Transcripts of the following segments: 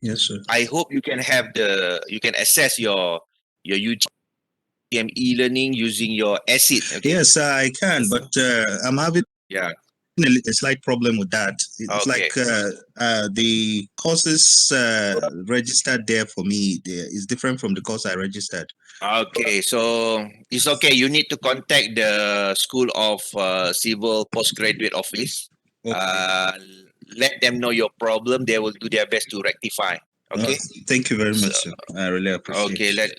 Yes, sir. I hope you can access your UTM e-learning using your ACID. Okay. Yes, I can, but I'm having Yeah. a slight problem with that. It's like Okay. the courses registered there for me there is different from the course I registered. Okay. So it's okay. You need to contact the School of Civil Postgraduate Office. Okay. Uh, let them know your problem. They will do their best to rectify. Uh, Okay. Thank you very So much, sir. I really appreciate okay. it.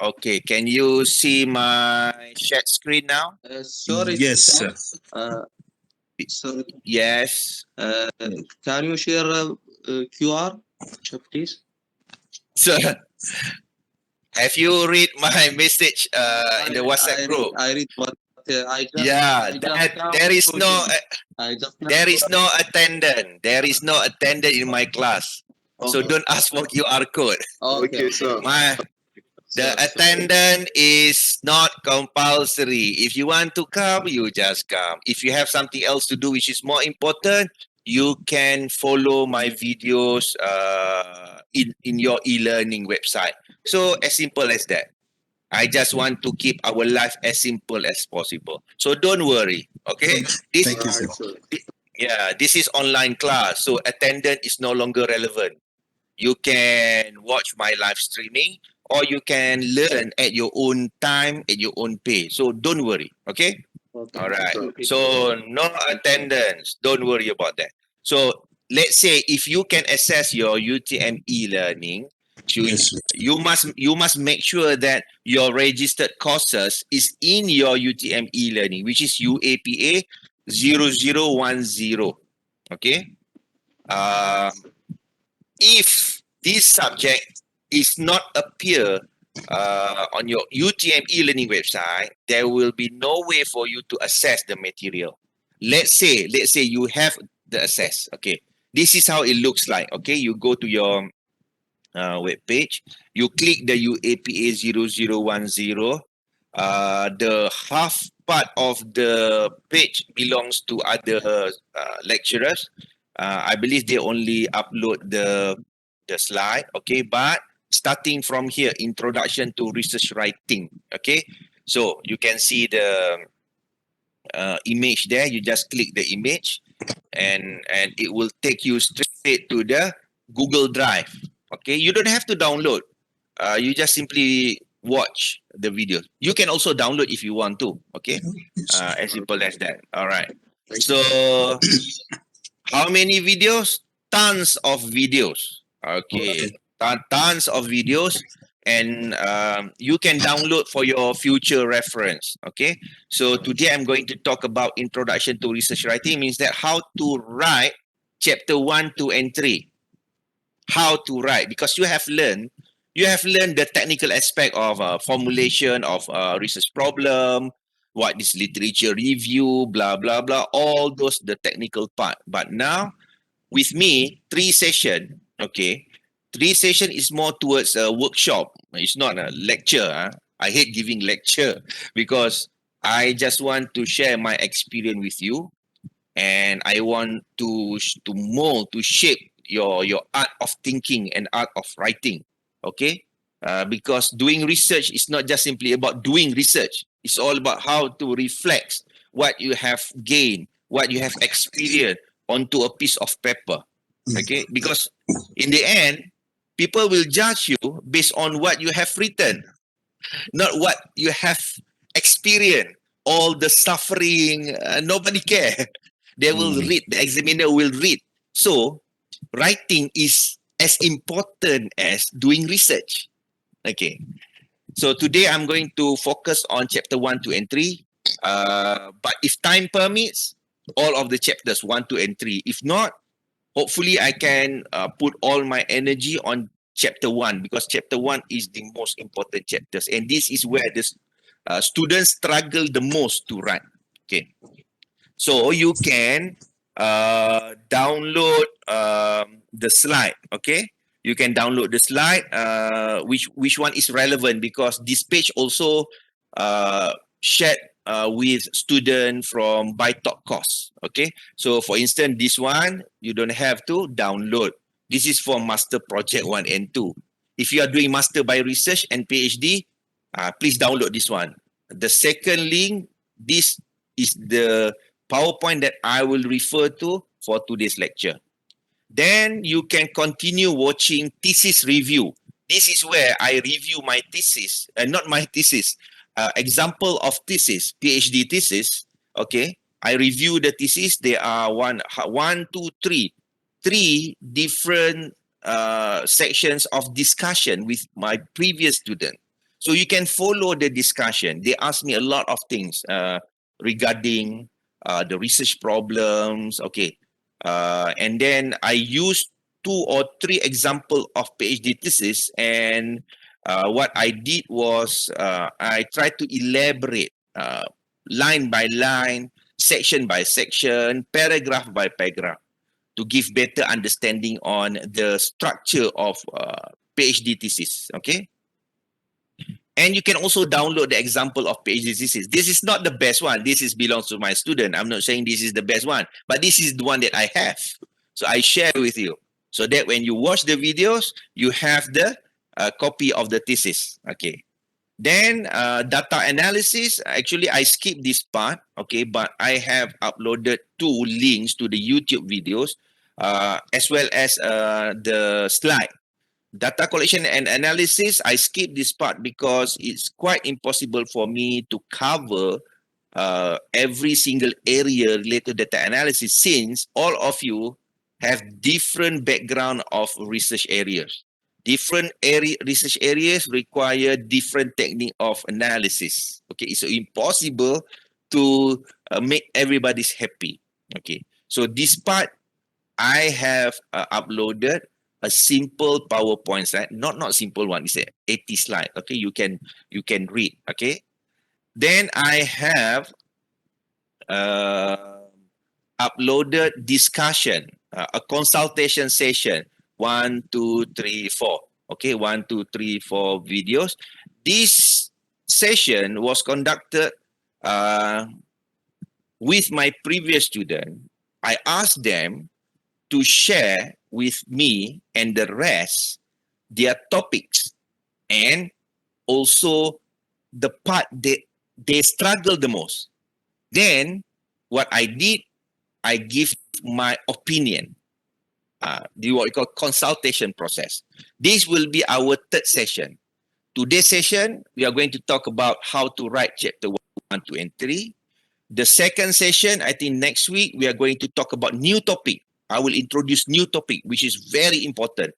Okay. Can you see my shared screen now? Sorry, Yes, sir. uh, sorry. Yes. Can you share QR, please? So have you read my message in the WhatsApp group? I read, but Yeah, I just that now there is no join. I just now there is no attendant. There is no attendant in my class. So okay. don't ask for QR code. Okay, sir. My the Sir, attendant is not compulsory. If you want to come, you just come. If you have something else to do which is more important, you can follow my videos in your e-learning website. So as simple as that. I just want to keep our life as simple as possible. So don't worry. Okay. This Thank you, sir. yeah, this is online class. So attendance is no longer relevant. You can watch my live streaming or you can learn at your own time, at your own pace. So don't worry. Okay. okay. All right. Okay. So no attendance. Don't worry about that. So let's say if you can access your UTM e-learning, you Yes, sir. you must make sure that your registered courses is in your UTM e-learning, which is UAPA 0010. Okay. Um, if this subject is not appear on your UTM e-learning website, there will be no way for you to access the material. Let's say you have the access. Okay, this is how it looks like. Okay, you go to your web page, you click the UAPA 0010. The half part of the page belongs to other lecturers. I believe they only upload the slide. Okay, but starting from here, introduction to research writing. Okay, so you can see the image there. You just click the image, and it will take you straight to the Google Drive. Okay, you don't have to download. You just simply watch the video. You can also download if you want to. Okay, Yes, sir. as simple as that. All right. So how many videos? Tons of videos. Okay, Okay. tons of videos, and you can download for your future reference. Okay, so today I'm going to talk about introduction to research writing. Means that how to write chapter 1, 2, and 3. How to write, because you have learned the technical aspect of formulation of research problem, what is literature review, blah blah blah, all those the technical part. But now with me, 3 session. Okay, 3 session is more towards a workshop. It's not a lecture. I hate giving lecture because I just want to share my experience with you, and I want to mold, to shape your art of thinking and art of writing. Okay, because doing research is not just simply about doing research. It's all about how to reflect what you have gained, what you have experienced onto a piece of paper. Okay, because in the end, people will judge you based on what you have written, not what you have experienced. All the suffering, nobody care. They will Mm. read. The examiner will read. So writing is as important as doing research. Okay. So today I'm going to focus on chapter 1, 2, and 3. But if time permits, all of the chapters 1, 2, and 3. If not, hopefully I can put all my energy on chapter 1, because chapter 1 is the most important chapters, and this is where the students struggle the most to write. Okay, so you can download the slide. Okay, you can download the slide, which one is relevant, because this page also shared with student from ByTalk course. Okay, so for instance, this one you don't have to download. This is for Master Project 1 and 2. If you are doing Master by Research and PhD, please download this one. The second link, this is the PowerPoint that I will refer to for today's lecture. Then you can continue watching thesis review. This is where I review my thesis, not my thesis, example of thesis, PhD thesis. Okay, I review the thesis. There are three different sections of discussion with my previous student. So you can follow the discussion. They ask me a lot of things regarding the research problems. Okay, and then I used 2 or 3 example of PhD thesis, and what I did was I tried to elaborate line by line, section by section, paragraph by paragraph to give better understanding on the structure of PhD thesis. Okay. And you can also download the example of PhD thesis. This is not the best one. This is belongs to my student. I'm not saying this is the best one, but this is the one that I have. So I share with you so that when you watch the videos, you have the copy of the thesis. Okay. Then data analysis. Actually, I skipped this part. Okay, but I have uploaded 2 links to the YouTube videos as well as the slide. Data collection and analysis, I skip this part because it's quite impossible for me to cover every single area related to data analysis, since all of you have different background of research areas. Different research areas require different technique of analysis. Okay, it's impossible to make everybody's happy. Okay, so this part I have uploaded a simple PowerPoint slide, not simple one. It's a 80 slide. Okay, you can read. Okay, then I have uploaded discussion, a consultation session. 1, 2, 3, 4. Okay, 1, 2, 3, 4 videos. This session was conducted with my previous student. I asked them to share with me and the rest their topics, and also the part that they struggle the most. Then what I did, I give my opinion. The what we call consultation process. This will be our 3rd session. Today's session, we are going to talk about how to write chapter 1, 2, and 3. The second session, I think next week, we are going to talk about new topic. I will introduce new topic, which is very important.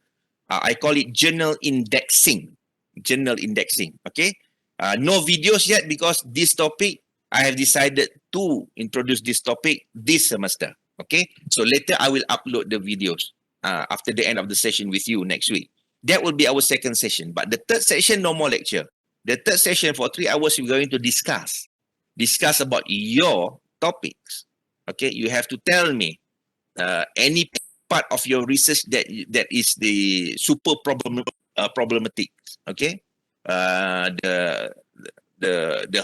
I call it journal indexing. Journal indexing, okay? No videos yet because this topic, I have decided to introduce this topic this semester, okay? So later, I will upload the videos after the end of the session with you next week. That will be our second session. But the 3rd session, no more lecture. The 3rd session for 3 hours, we're going to discuss about your topics. Okay, you have to tell me any part of your research that is the super problematic. Okay, the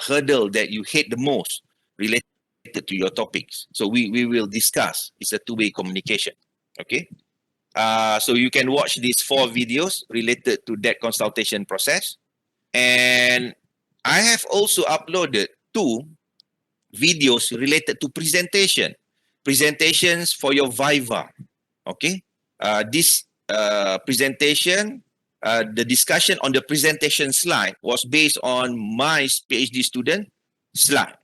hurdle that you hate the most related to your topics. So we will discuss. It's a 2-way communication. Okay. So you can watch these 4 videos related to that consultation process. And I have also uploaded 2 videos related to presentations for your Viva. Okay, this presentation, the discussion on the presentation slide was based on my PhD student slide.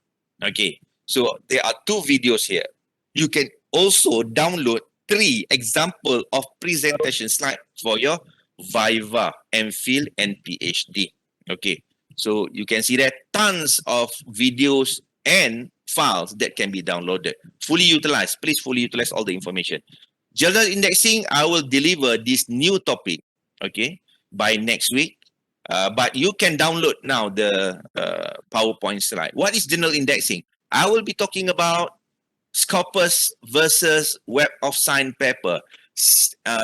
Okay, so there are 2 videos here. You can also download 3 example of presentation slide for your Viva, MPhil, and PhD. Okay, so you can see that tons of videos and files that can be downloaded. Fully utilized. Please fully utilize all the information. Journal indexing, I will deliver this new topic, okay, by next week. But you can download now the PowerPoint slide. What is journal indexing? I will be talking about Scopus versus Web of Science paper.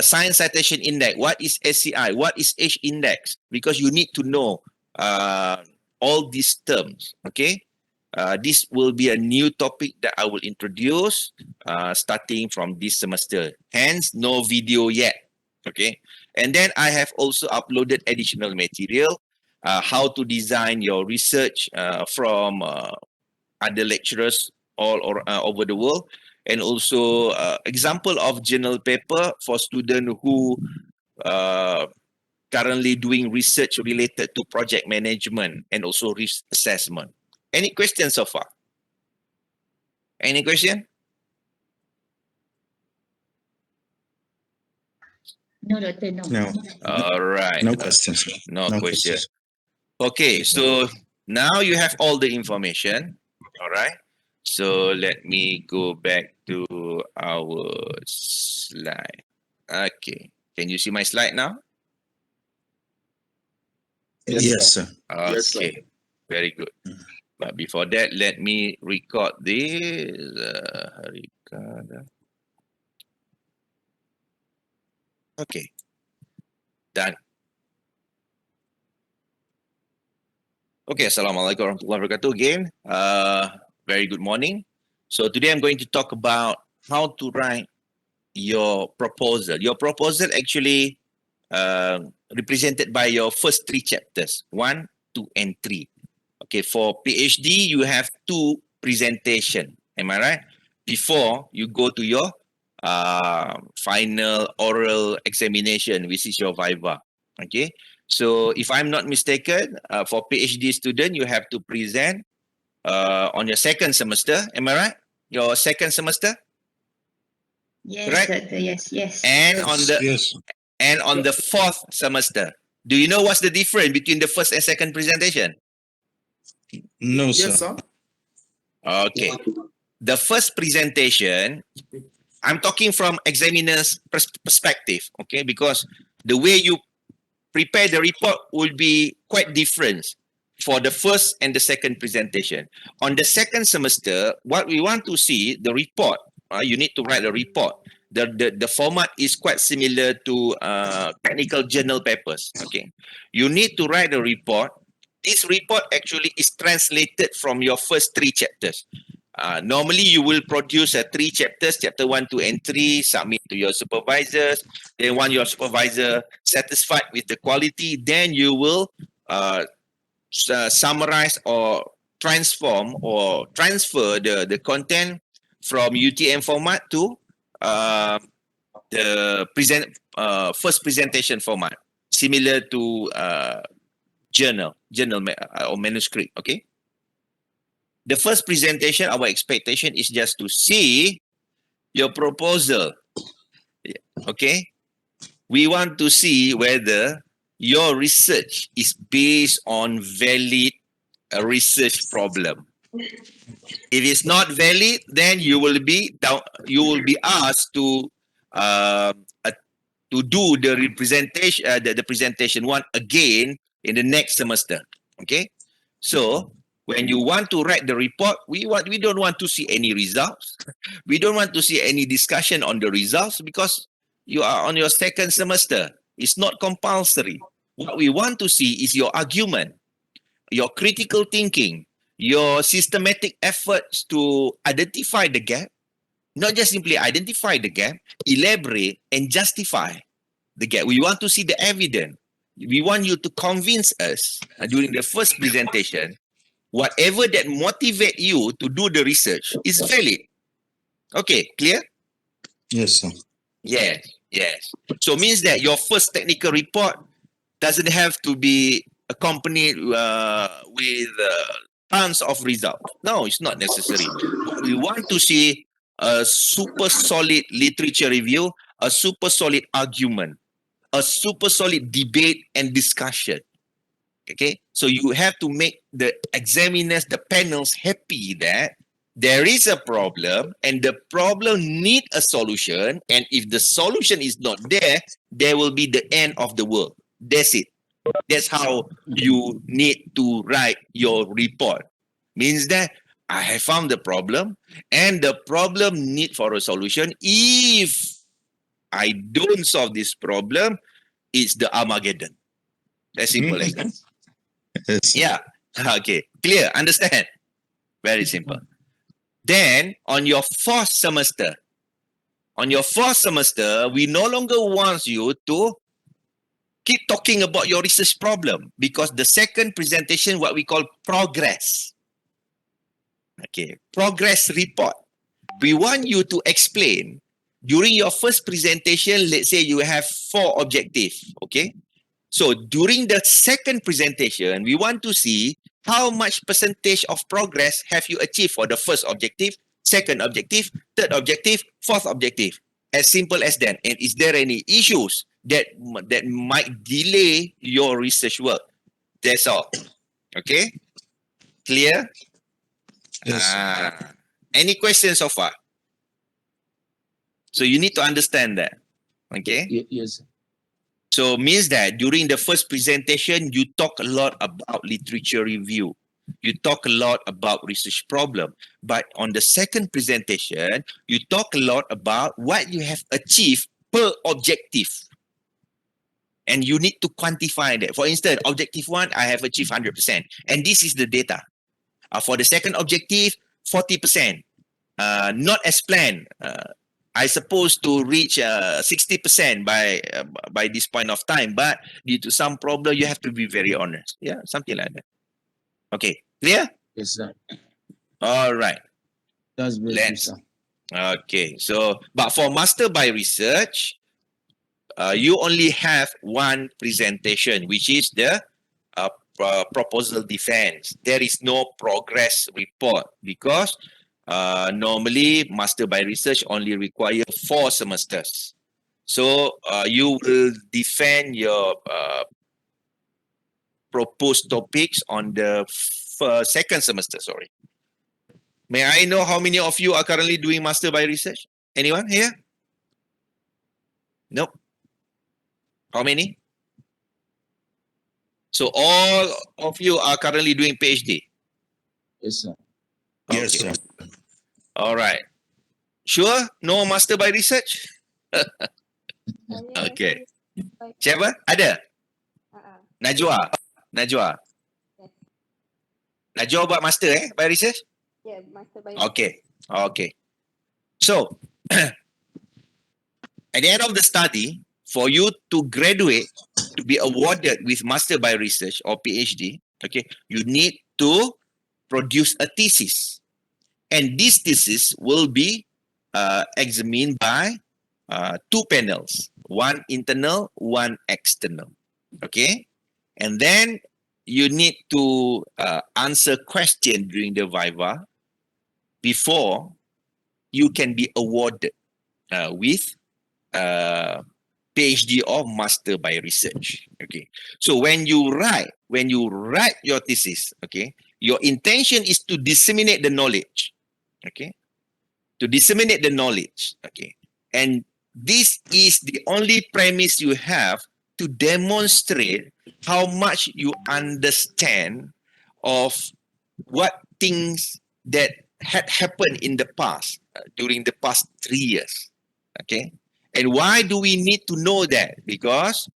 Science Citation Index. What is SCI? What is H index? Because you need to know all these terms, okay? This will be a new topic that I will introduce starting from this semester. Hence, no video yet. Okay. And then I have also uploaded additional material, how to design your research from other lecturers over the world, and also example of journal paper for students who uh, currently doing research related to project management and also risk assessment. Any questions so far? Any question? No, doctor, no. No, All right. no questions. No No question. questions. Okay, so now you have all the information. All right. So let me go back to our slide. Okay. Can you see my slide now? Yes, sir. Yes, sir. Okay. Very good. But before that, let me record this. Record. Okay. Done. Okay, Assalamualaikum warahmatullahi wabarakatuh again. Very good morning. So today I'm going to talk about how to write your proposal. Your proposal actually represented by your first three chapters, 1, 2, and 3. Okay, for PhD, you have 2 presentation. Am I right? Before you go to your final oral examination, which is your viva. Okay, so if I'm not mistaken, for PhD student, you have to present on your second semester. Am I right? Your second semester, Yes, right? doctor, yes, yes. And on the Yes. and on the fourth semester. Do you know what's the difference between the first and second presentation? No, sir. Yes, sir. Okay. The first presentation, I'm talking from examiner's perspective, okay? Because the way you prepare the report will be quite different for the first and the second presentation. On the second semester, what we want to see, the report, you need to write a report. The format is quite similar to technical journal papers, okay? You need to write a report. This report actually is translated from your first 3 chapters. Normally, you will produce 3 chapters, chapter 1, 2, and 3, submit to your supervisors. Then, once your supervisor satisfied with the quality, then you will summarize or transform or transfer the content from UTM format to the first presentation format, similar to journal or manuscript. Okay. The first presentation, our expectation is just to see your proposal. Okay. We want to see whether your research is based on valid research problem. If it's not valid, then you will be asked to do the representation, the presentation one again in the next semester. Okay, so when you want to write the report, we don't want to see any results. We don't want to see any discussion on the results because you are on your second semester. It's not compulsory. What we want to see is your argument, your critical thinking, your systematic efforts to identify the gap, not just simply identify the gap, elaborate and justify the gap. We want to see the evidence. We want you to convince us during the first presentation, whatever that motivate you to do the research is valid. Okay, clear? Yes, sir. Yes, yes. So means that your first technical report doesn't have to be accompanied with tons of results. No, it's not necessary. We want to see a super solid literature review, a super solid argument, a super solid debate and discussion. Okay, so you have to make the examiners, the panels happy that there is a problem and the problem need a solution, and if the solution is not there, there will be the end of the world. That's it. That's how you need to write your report. Means that I have found the problem and the problem need for a solution. If I don't solve this problem, it's the Armageddon. As simple as that. Yes. Yeah. Okay. Clear. Understand? Very simple. Then on your fourth semester, On your fourth semester, we no longer want you to keep talking about your research problem, because the second presentation, what we call progress. Okay, progress report. We want you to explain during your first presentation. Let's say you have 4 objectives. Okay, so during the second presentation, we want to see how much percentage of progress have you achieved for the first objective, second objective, third objective, fourth objective. As simple as that. And is there any issues that might delay your research work? That's all. Okay? Clear? Yes. Any questions so far? So you need to understand that. Okay? Yes. So means that during the first presentation, you talk a lot about literature review. You talk a lot about research problem. But on the second presentation, you talk a lot about what you have achieved per objective. And you need to quantify that. For instance, objective 1, I have achieved 100%. And this is the data. For the second objective, 40%. Not as planned. I supposed to reach 60% by this point of time, but due to some problem, you have to be very honest. Yeah, something like that. Okay, clear? Yes, sir. All right. That's very good, Let's- sir. Okay, so but for master by research, you only have one presentation, which is the proposal defense. There is no progress report because normally master by research only require 4 semesters. So you will defend your proposed topics on the second semester. Sorry. May I know how many of you are currently doing master by research? Anyone here? Nope. How many? So all of you are currently doing PhD. Yes, sir. Yes, Okay. sir. All right. Sure? No master by research? Okay. Siapa? Ada? Najwa. Najwa. Yes. Najwa buat master by research? Yeah, master by Okay. Okay. So, at the end of the study, for you to graduate, to be awarded with master by research or PhD, okay, you need to produce a thesis. And this thesis will be examined by 2 panels, one internal, one external. Okay? And then you need to answer question during the viva before you can be awarded with PhD or master by research. Okay. So when you write your thesis, okay, your intention is to disseminate the knowledge. Okay. To disseminate the knowledge. Okay. And this is the only premise you have to demonstrate how much you understand of what things that had happened in the past, during the past 3 years. Okay. And why do we need to know that? Because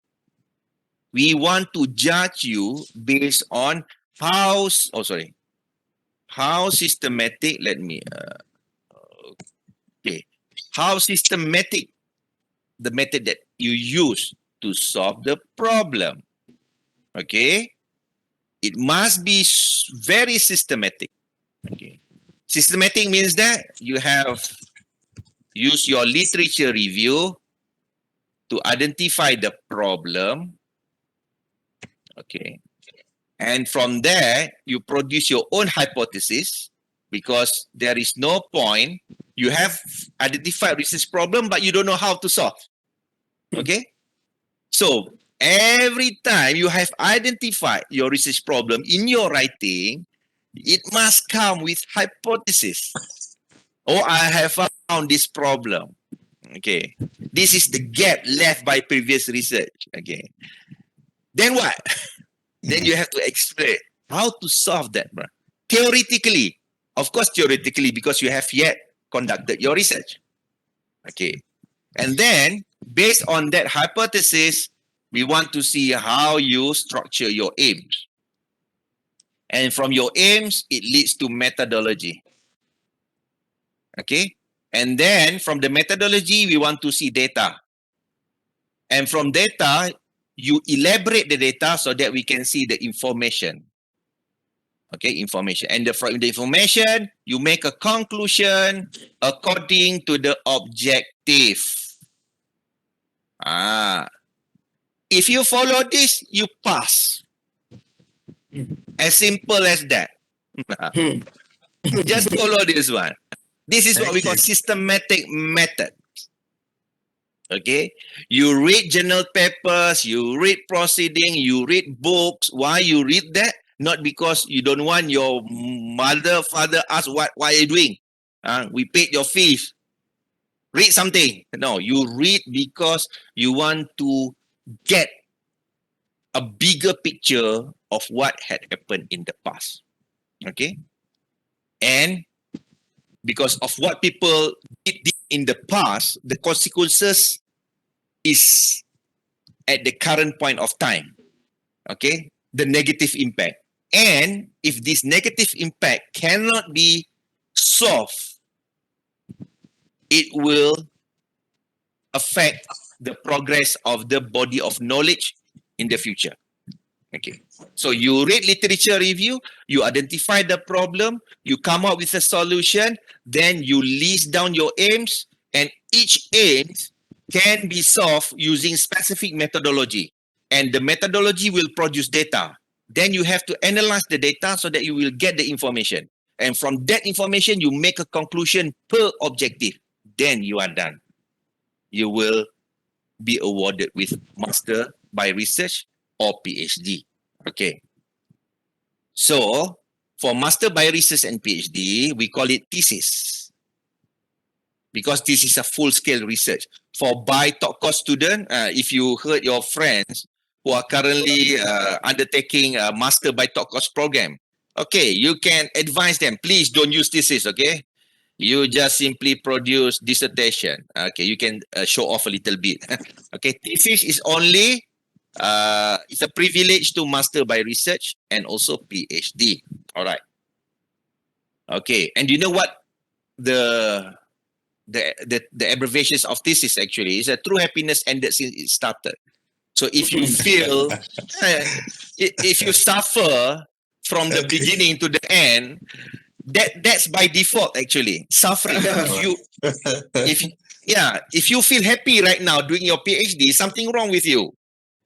we want to judge you based on how systematic, how systematic the method that you use to solve the problem. Okay. It must be very systematic. Okay. Systematic means that you have used your literature review to identify the problem. Okay. And from there, you produce your own hypothesis, because there is no point. You have identified research problem, but you don't know how to solve. Okay. So every time you have identified your research problem in your writing, it must come with hypothesis. Oh, I have found this problem. Okay. This is the gap left by previous research. Okay. Then what? Then you have to explain how to solve that, bro. Theoretically, of course, theoretically, because you have yet conducted your research. Okay. And then, based on that hypothesis, we want to see how you structure your aims. And from your aims, it leads to methodology. Okay. And then from the methodology, we want to see data. And from data, you elaborate the data so that we can see the information. Okay, information. And from the information, you make a conclusion according to the objective. If you follow this, you pass. As simple as that. Just follow this one. This is what we call systematic method. Okay, you read journal papers, you read proceeding, you read books. Why you read that? Not because you don't want your mother, father ask what are you doing? We paid your fees. Read something. No, you read because you want to get a bigger picture of what had happened in the past. Okay, and because of what people did in the past, the consequences is at the current point of time. Okay, the negative impact. And if this negative impact cannot be solved, it will affect the progress of the body of knowledge in the future. Okay, so you read literature review, you identify the problem, you come up with a solution, then you list down your aims, and each aim can be solved using specific methodology. And the methodology will produce data. Then you have to analyze the data so that you will get the information. And from that information, you make a conclusion per objective. Then you are done. You will be awarded with Master by Research or PhD. Okay. So, for Master by Research and PhD, we call it thesis. Because this is a full-scale research. For by top course student, if you heard your friends who are currently undertaking a Master by top course program, okay, you can advise them, please don't use thesis, okay? You just simply produce dissertation. Okay, you can show off a little bit. Okay, thesis is only it's a privilege to Master by Research and also PhD. All right. Okay, and you know what the abbreviations of thesis actually is? A true happiness ended since it started. So if you feel, if you suffer from the beginning to the end, that's by default actually suffering. If you feel happy right now doing your PhD, something wrong with you.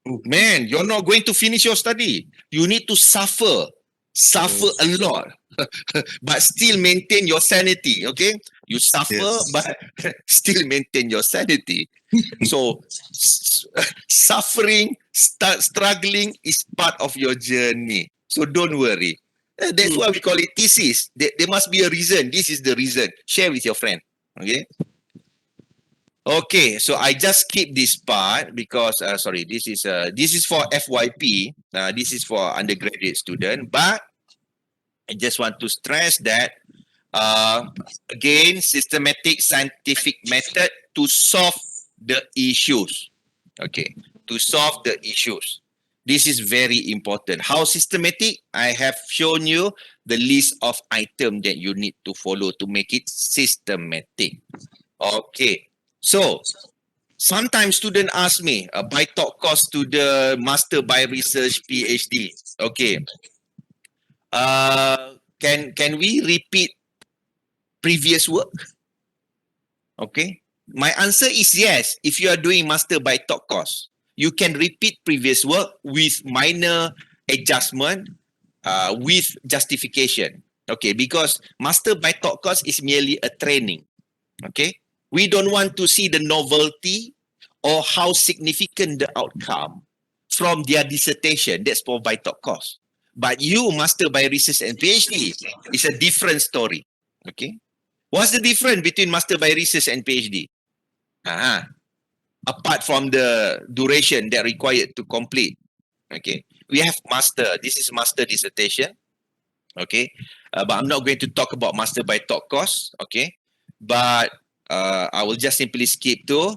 Man, you're not going to finish your study. You need to suffer a lot, but still maintain your sanity. Okay, you suffer, but still maintain your sanity. So suffering, struggling is part of your journey. So don't worry. That's why we call it thesis. There must be a reason. This is the reason. Share with your friend. Okay. Okay, so I just skip this part because sorry, this is for FYP. This is for undergraduate student, but I just want to stress that again, systematic scientific method to solve the issues. Okay, to solve the issues. This is very important. How systematic? I have shown you the list of items that you need to follow to make it systematic. Okay. So, sometimes student ask me, by top course student, Master by Research, PhD. Okay. Can we repeat previous work? Okay. My answer is yes. If you are doing Master by top course, you can repeat previous work with minor adjustment, with justification. Okay, because Master by top course is merely a training. Okay. We don't want to see the novelty or how significant the outcome from their dissertation. That's for by top course. But you, Master by Research and PhD, is a different story. Okay. What's the difference between Master by Research and PhD? Apart from the duration that required to complete. Okay. We have Master. This is Master dissertation. Okay. But I'm not going to talk about Master by top course. Okay. But I will just simply skip to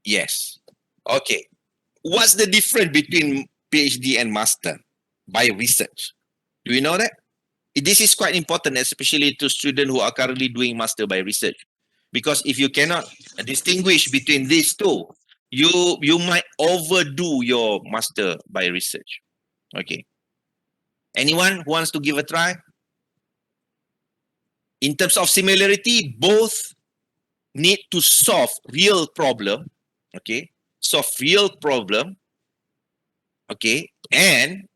yes. Okay. What's the difference between PhD and Master by Research? Do you know that? This is quite important, especially to students who are currently doing Master by Research. Because if you cannot distinguish between these two, you might overdo your master by research. Okay. Anyone who wants to give a try? In terms of similarity, both need to solve real problem. Okay. Solve real problem. Okay. And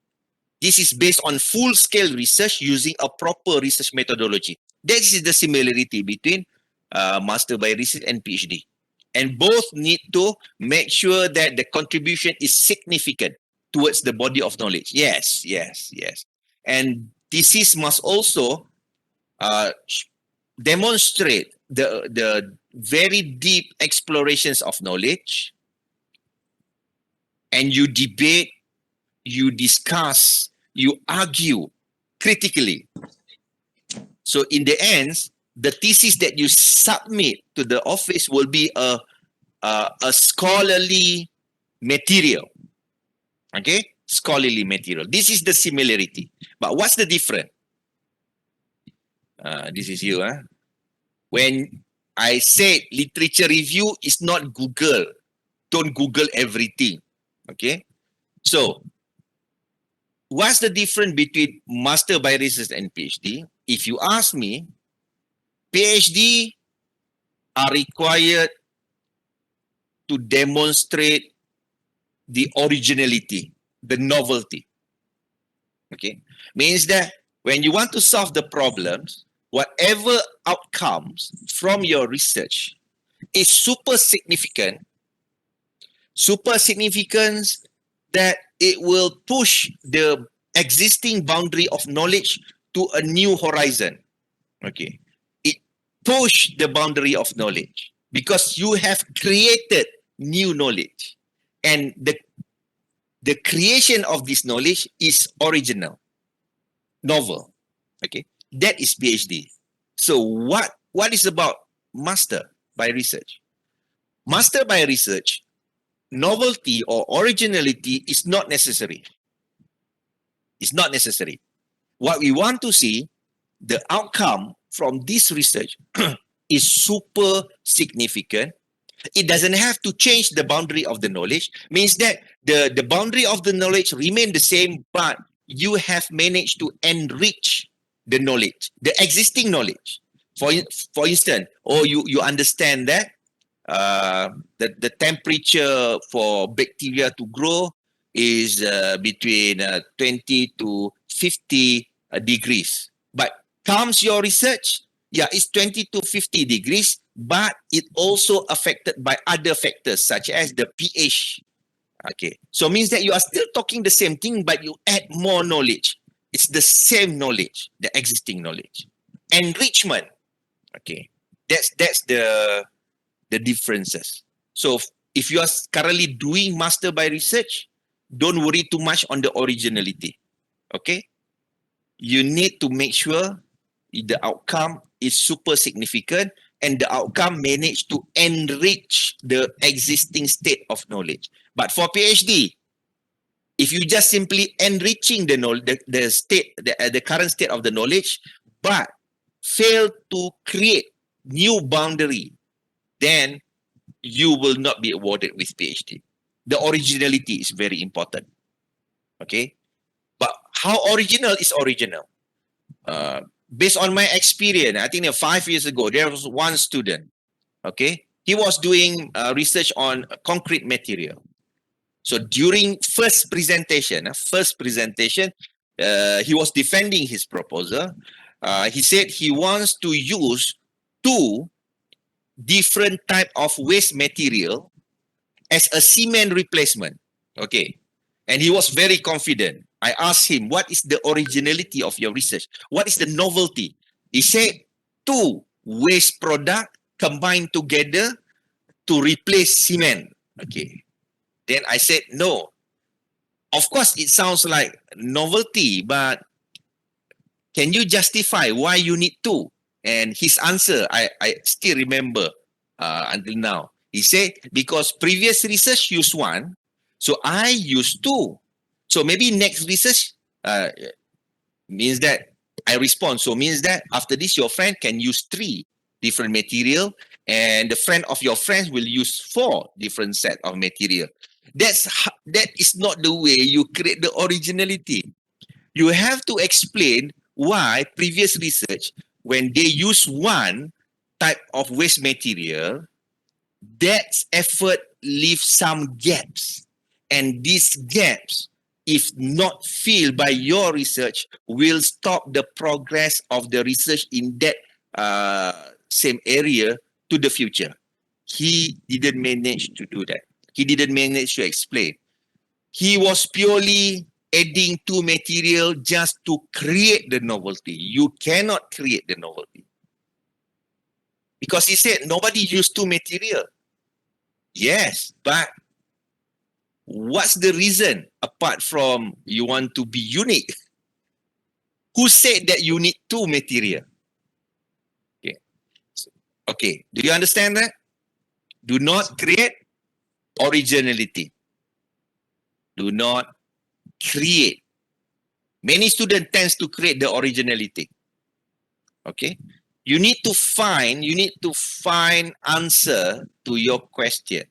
this is based on full-scale research using a proper research methodology. That is the similarity between master by research and PhD. And both need to make sure that the contribution is significant towards the body of knowledge. Yes, yes, yes. And thesis must also demonstrate the very deep explorations of knowledge, and you debate, you discuss, you argue critically. So in the end, the thesis that you submit to the office will be a scholarly material. Okay? Scholarly material. This is the similarity. But what's the difference? This is you. When I said literature review is not Google. Don't Google everything. Okay? So, what's the difference between master by research and PhD? If you ask me, PhD are required to demonstrate the originality, the novelty. Okay, means that when you want to solve the problems, whatever outcomes from your research is super significant that it will push the existing boundary of knowledge to a new horizon. Okay, it push the boundary of knowledge because you have created new knowledge, and the creation of this knowledge is original, novel. Okay, that is PhD. So what is about master by research? Master by research, novelty or originality is not necessary. It's not necessary. What we want to see, the outcome from this research is super significant. It doesn't have to change the boundary of the knowledge. Means that the boundary of the knowledge remain the same, but you have managed to enrich the knowledge, the existing knowledge. For instance, you understand that the temperature for bacteria to grow is between 20 to 50 degrees. But comes your research, yeah, it's 20 to 50 degrees, but it also affected by other factors such as the pH. Okay, so means that you are still talking the same thing, but you add more knowledge. It's the same knowledge, the existing knowledge. Enrichment. Okay, that's the differences. So if you are currently doing master by research, don't worry too much on the originality. Okay, you need to make sure the outcome is super significant and the outcome managed to enrich the existing state of knowledge. But for PhD, if you just simply enriching the knowledge, the state, the current state of the knowledge, but fail to create new boundary, then you will not be awarded with PhD. The originality is very important. Okay, but how original is original? Based on my experience, I think 5 years ago, there was one student, okay? He was doing research on concrete material. So during first presentation, he was defending his proposal. He said he wants to use 2 different type of waste material as a cement replacement. Okay. And he was very confident. I asked him, what is the originality of your research? What is the novelty? He said, 2 waste product combined together to replace cement. Okay. Then I said, no. Of course, it sounds like novelty, but can you justify why you need 2? And his answer, I still remember until now. He said, because previous research used 1, so I used 2. So maybe next research means that I respond. So means that after this, your friend can use 3 different material and the friend of your friends will use 4 different set of material. That is not the way you create the originality. You have to explain why previous research, when they use one type of waste material, that effort leaves some gaps. And these gaps, if not filled by your research, will stop the progress of the research in that same area to the future. He didn't manage to do that. He didn't manage to explain. He was purely adding to material just to create the novelty. You cannot create the novelty. Because he said nobody used 2 material. Yes, but what's the reason apart from you want to be unique? Who said that you need 2 material? Okay, do you understand that? Do not create originality. Do not create. Many students tends to create the originality. Okay, you need to find answer to your question.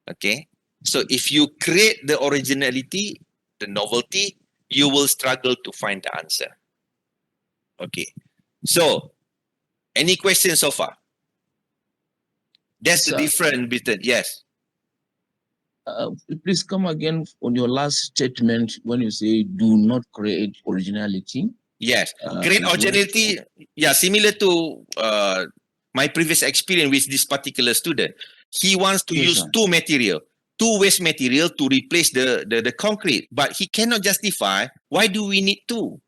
Okay, so if you create the originality, the novelty, you will struggle to find the answer. Okay, so any questions so far? That's the Sir. difference between, yes. Please come again on your last statement when you say do not create originality. Yes, create originality. Yeah, similar to my previous experience with this particular student. He wants to Yes, use sir. 2 material, 2 waste material to replace the concrete, but he cannot justify why do we need 2.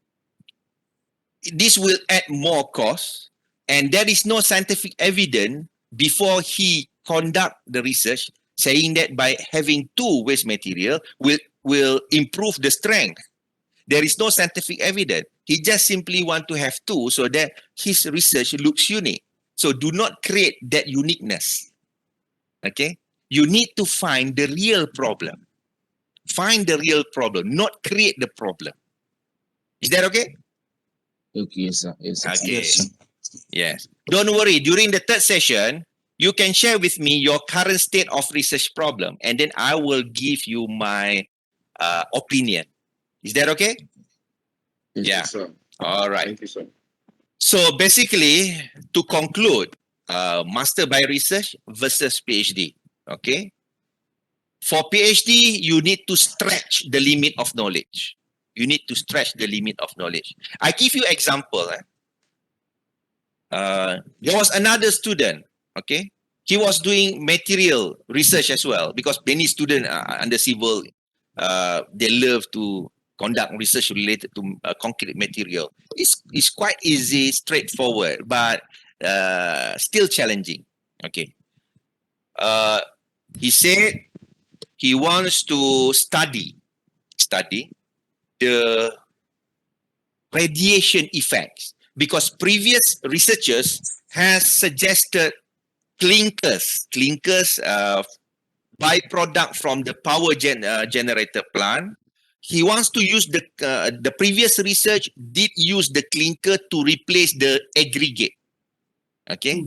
This will add more cost, and there is no scientific evidence before he conduct the research saying that by having 2 waste material will improve the strength. There is no scientific evidence. He just simply want to have 2 so that his research looks unique. So do not create that uniqueness. Okay? You need to find the real problem. Find the real problem, not create the problem. Is that okay? Okay, yes, sir. Yes, sir. Okay. Yes, sir. Yes. Don't worry. During the 3rd session, you can share with me your current state of research problem, and then I will give you my opinion. Is that okay? Yes, Yeah. sir. All right. Thank you, sir. So basically, to conclude, master by research versus PhD. Okay. For PhD, you need to stretch the limit of knowledge. You need to stretch the limit of knowledge. I give you example. There was another student. Okay. He was doing material research as well because many students under civil, they love to conduct research related to concrete material. It's quite easy, straightforward, but still challenging. Okay. He said he wants to study the radiation effects because previous researchers has suggested clinkers byproduct from the power generator plant. He wants to use the previous research did use the clinker to replace the aggregate. Okay,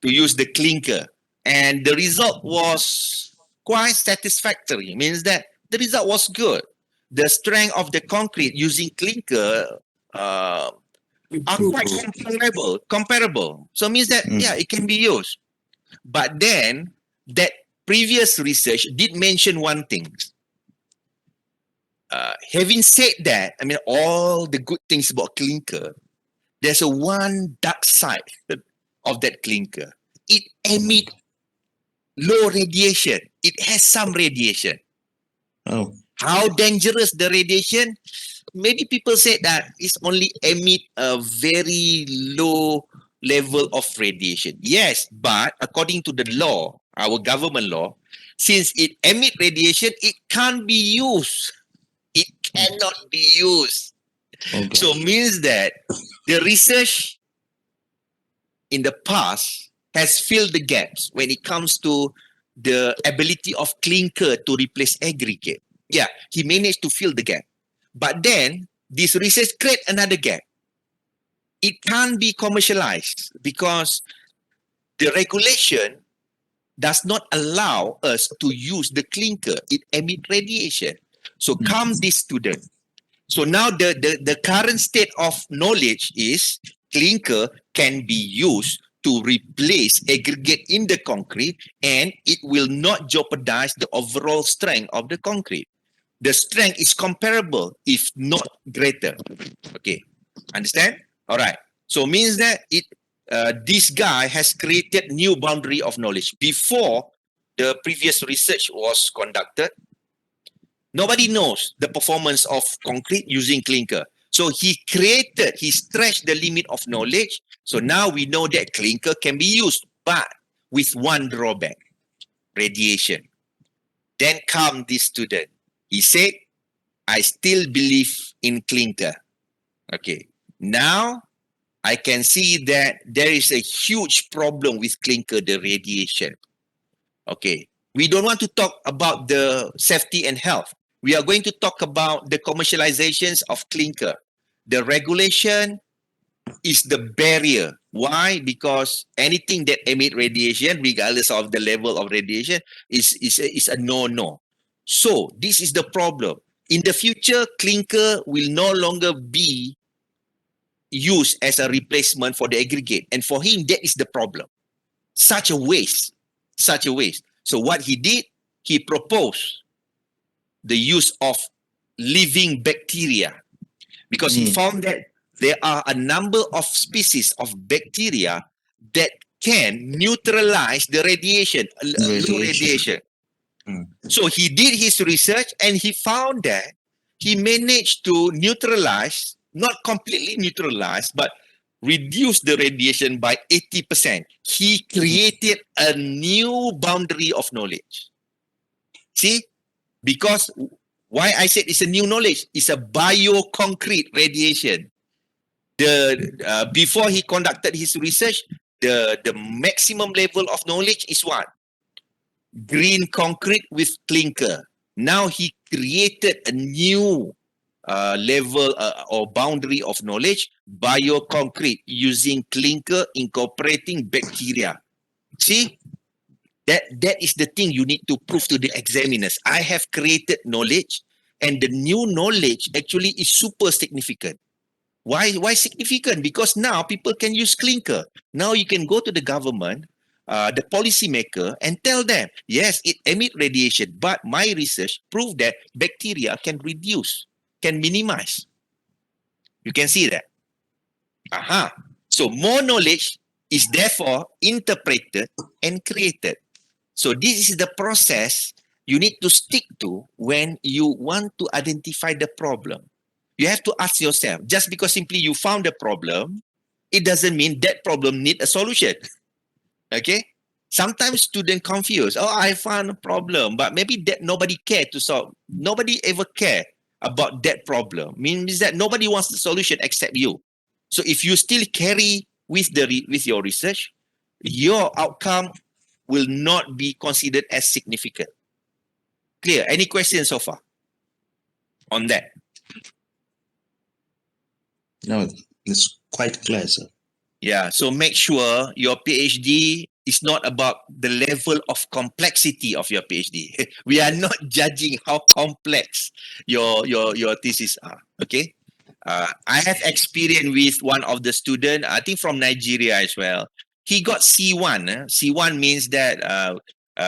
to use the clinker, and the result was quite satisfactory. Means that the result was good. The strength of the concrete using clinker are quite comparable. So means that yeah, it can be used. But then that previous research did mention one thing. Having said that, I mean all the good things about clinker, there's a one dark side of that clinker. It emits low radiation. It has some radiation. Oh, How dangerous the radiation? Maybe people say that it's only emit a very low level of radiation. Yes, but according to the law, our government law, since it emit radiation, it can't be used. It cannot be used. okay. So means that the research in the past has filled the gaps when it comes to the ability of clinker to replace aggregate. Yeah, he managed to fill the gap. But then this research create another gap. It can't be commercialized because the regulation does not allow us to use the clinker. It emits radiation. So come this student. So now the current state of knowledge is clinker can be used to replace aggregate in the concrete, and it will not jeopardize the overall strength of the concrete. The strength is comparable, if not greater. Okay, understand? All right. So means that this guy has created new boundary of knowledge. Before the previous research was conducted, nobody knows the performance of concrete using clinker. So he stretched the limit of knowledge. So now we know that clinker can be used, but with one drawback, radiation. Then come this student. He said, I still believe in clinker. Okay. Now I can see that there is a huge problem with clinker, the radiation. Okay. We don't want to talk about the safety and health. We are going to talk about the commercializations of clinker. The regulation is the barrier. Why? Because anything that emit radiation, regardless of the level of radiation, is a no-no. So this is the problem. In the future, clinker will no longer be used as a replacement for the aggregate. And for him, that is the problem. Such a waste. Such a waste. So what he did, he proposed the use of living bacteria, because he found that there are a number of species of bacteria that can neutralize the radiation, low radiation. So he did his research and he found that he managed to neutralize, not completely neutralize, but reduce the radiation by 80%. He created a new boundary of knowledge. See, because why I said it's a new knowledge, it's a bioconcrete radiation. Before he conducted his research, the maximum level of knowledge is what? Green concrete with clinker. Now he created a new level or boundary of knowledge, bioconcrete, using clinker incorporating bacteria. See, that is the thing you need to prove to the examiners. I have created knowledge, and the new knowledge actually is super significant. Why significant? Because now people can use clinker. Now you can go to the government, the policymaker, and tell them, yes, it emits radiation, but my research proved that bacteria can reduce, can minimize. You can see that. Aha. So more knowledge is therefore interpreted and created. So this is the process you need to stick to when you want to identify the problem. You have to ask yourself, just because simply you found a problem, it doesn't mean that problem needs a solution. Okay? Sometimes students confuse, oh, I found a problem, but maybe that nobody care to solve. Nobody ever care about that problem. Means that nobody wants the solution except you. So if you still carry with your research, your outcome will not be considered as significant. Clear? Any questions so far on that? No, it's quite clear, sir. Yeah, so make sure your PhD is not about the level of complexity of your PhD. We are not judging how complex your thesis are. Okay. I have experience with one of the student, I think from Nigeria as well. He got C1. C1 means that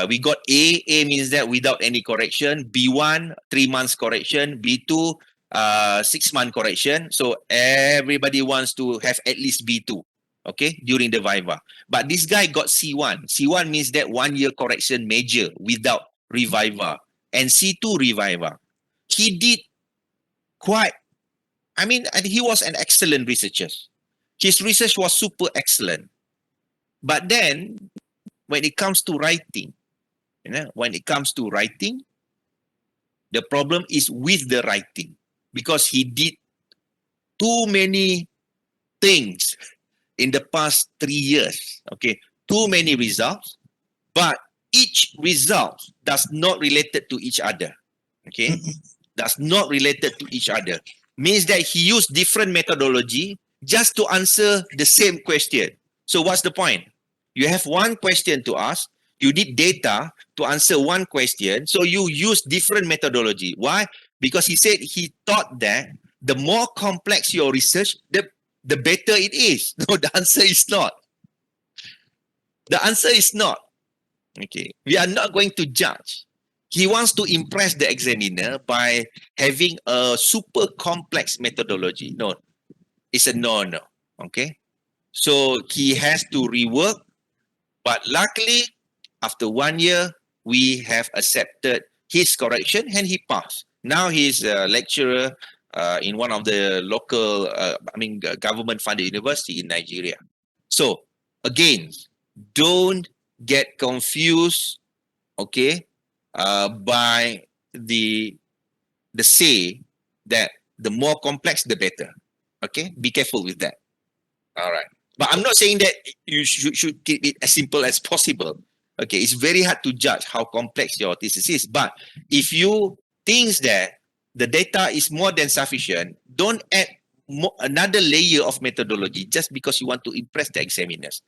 we got A. A means that without any correction. B1, 3 months correction. B2, 6 month correction. So everybody wants to have at least B2. Okay, during the Viva. But this guy got C1. C1 means that 1 year correction major without reviva. And C2 reviva. He did quite, and he was an excellent researcher. His research was super excellent. But then, when it comes to writing, the problem is with the writing. Because he did too many things in the past 3 years. Okay, too many results, but each result does not related to each other. Okay, does not related to each other. Means that he used different methodology just to answer the same question. So what's the point? You have one question to ask. You need data to answer one question. So you use different methodology. Why? Because he said he thought that the more complex your research, the better it is. No, the answer is not. The answer is not. Okay. We are not going to judge. He wants to impress the examiner by having a super complex methodology. No, it's a no. Okay. So he has to rework. But luckily, after 1 year, we have accepted his correction and he passed. Now he's a lecturer in one of the local, government-funded university in Nigeria. So again, don't get confused, okay, by the say that the more complex, the better. Okay, be careful with that. All right. But I'm not saying that you should keep it as simple as possible. Okay, it's very hard to judge how complex your thesis is. But if you think that the data is more than sufficient, don't add another layer of methodology just because you want to impress the examiners.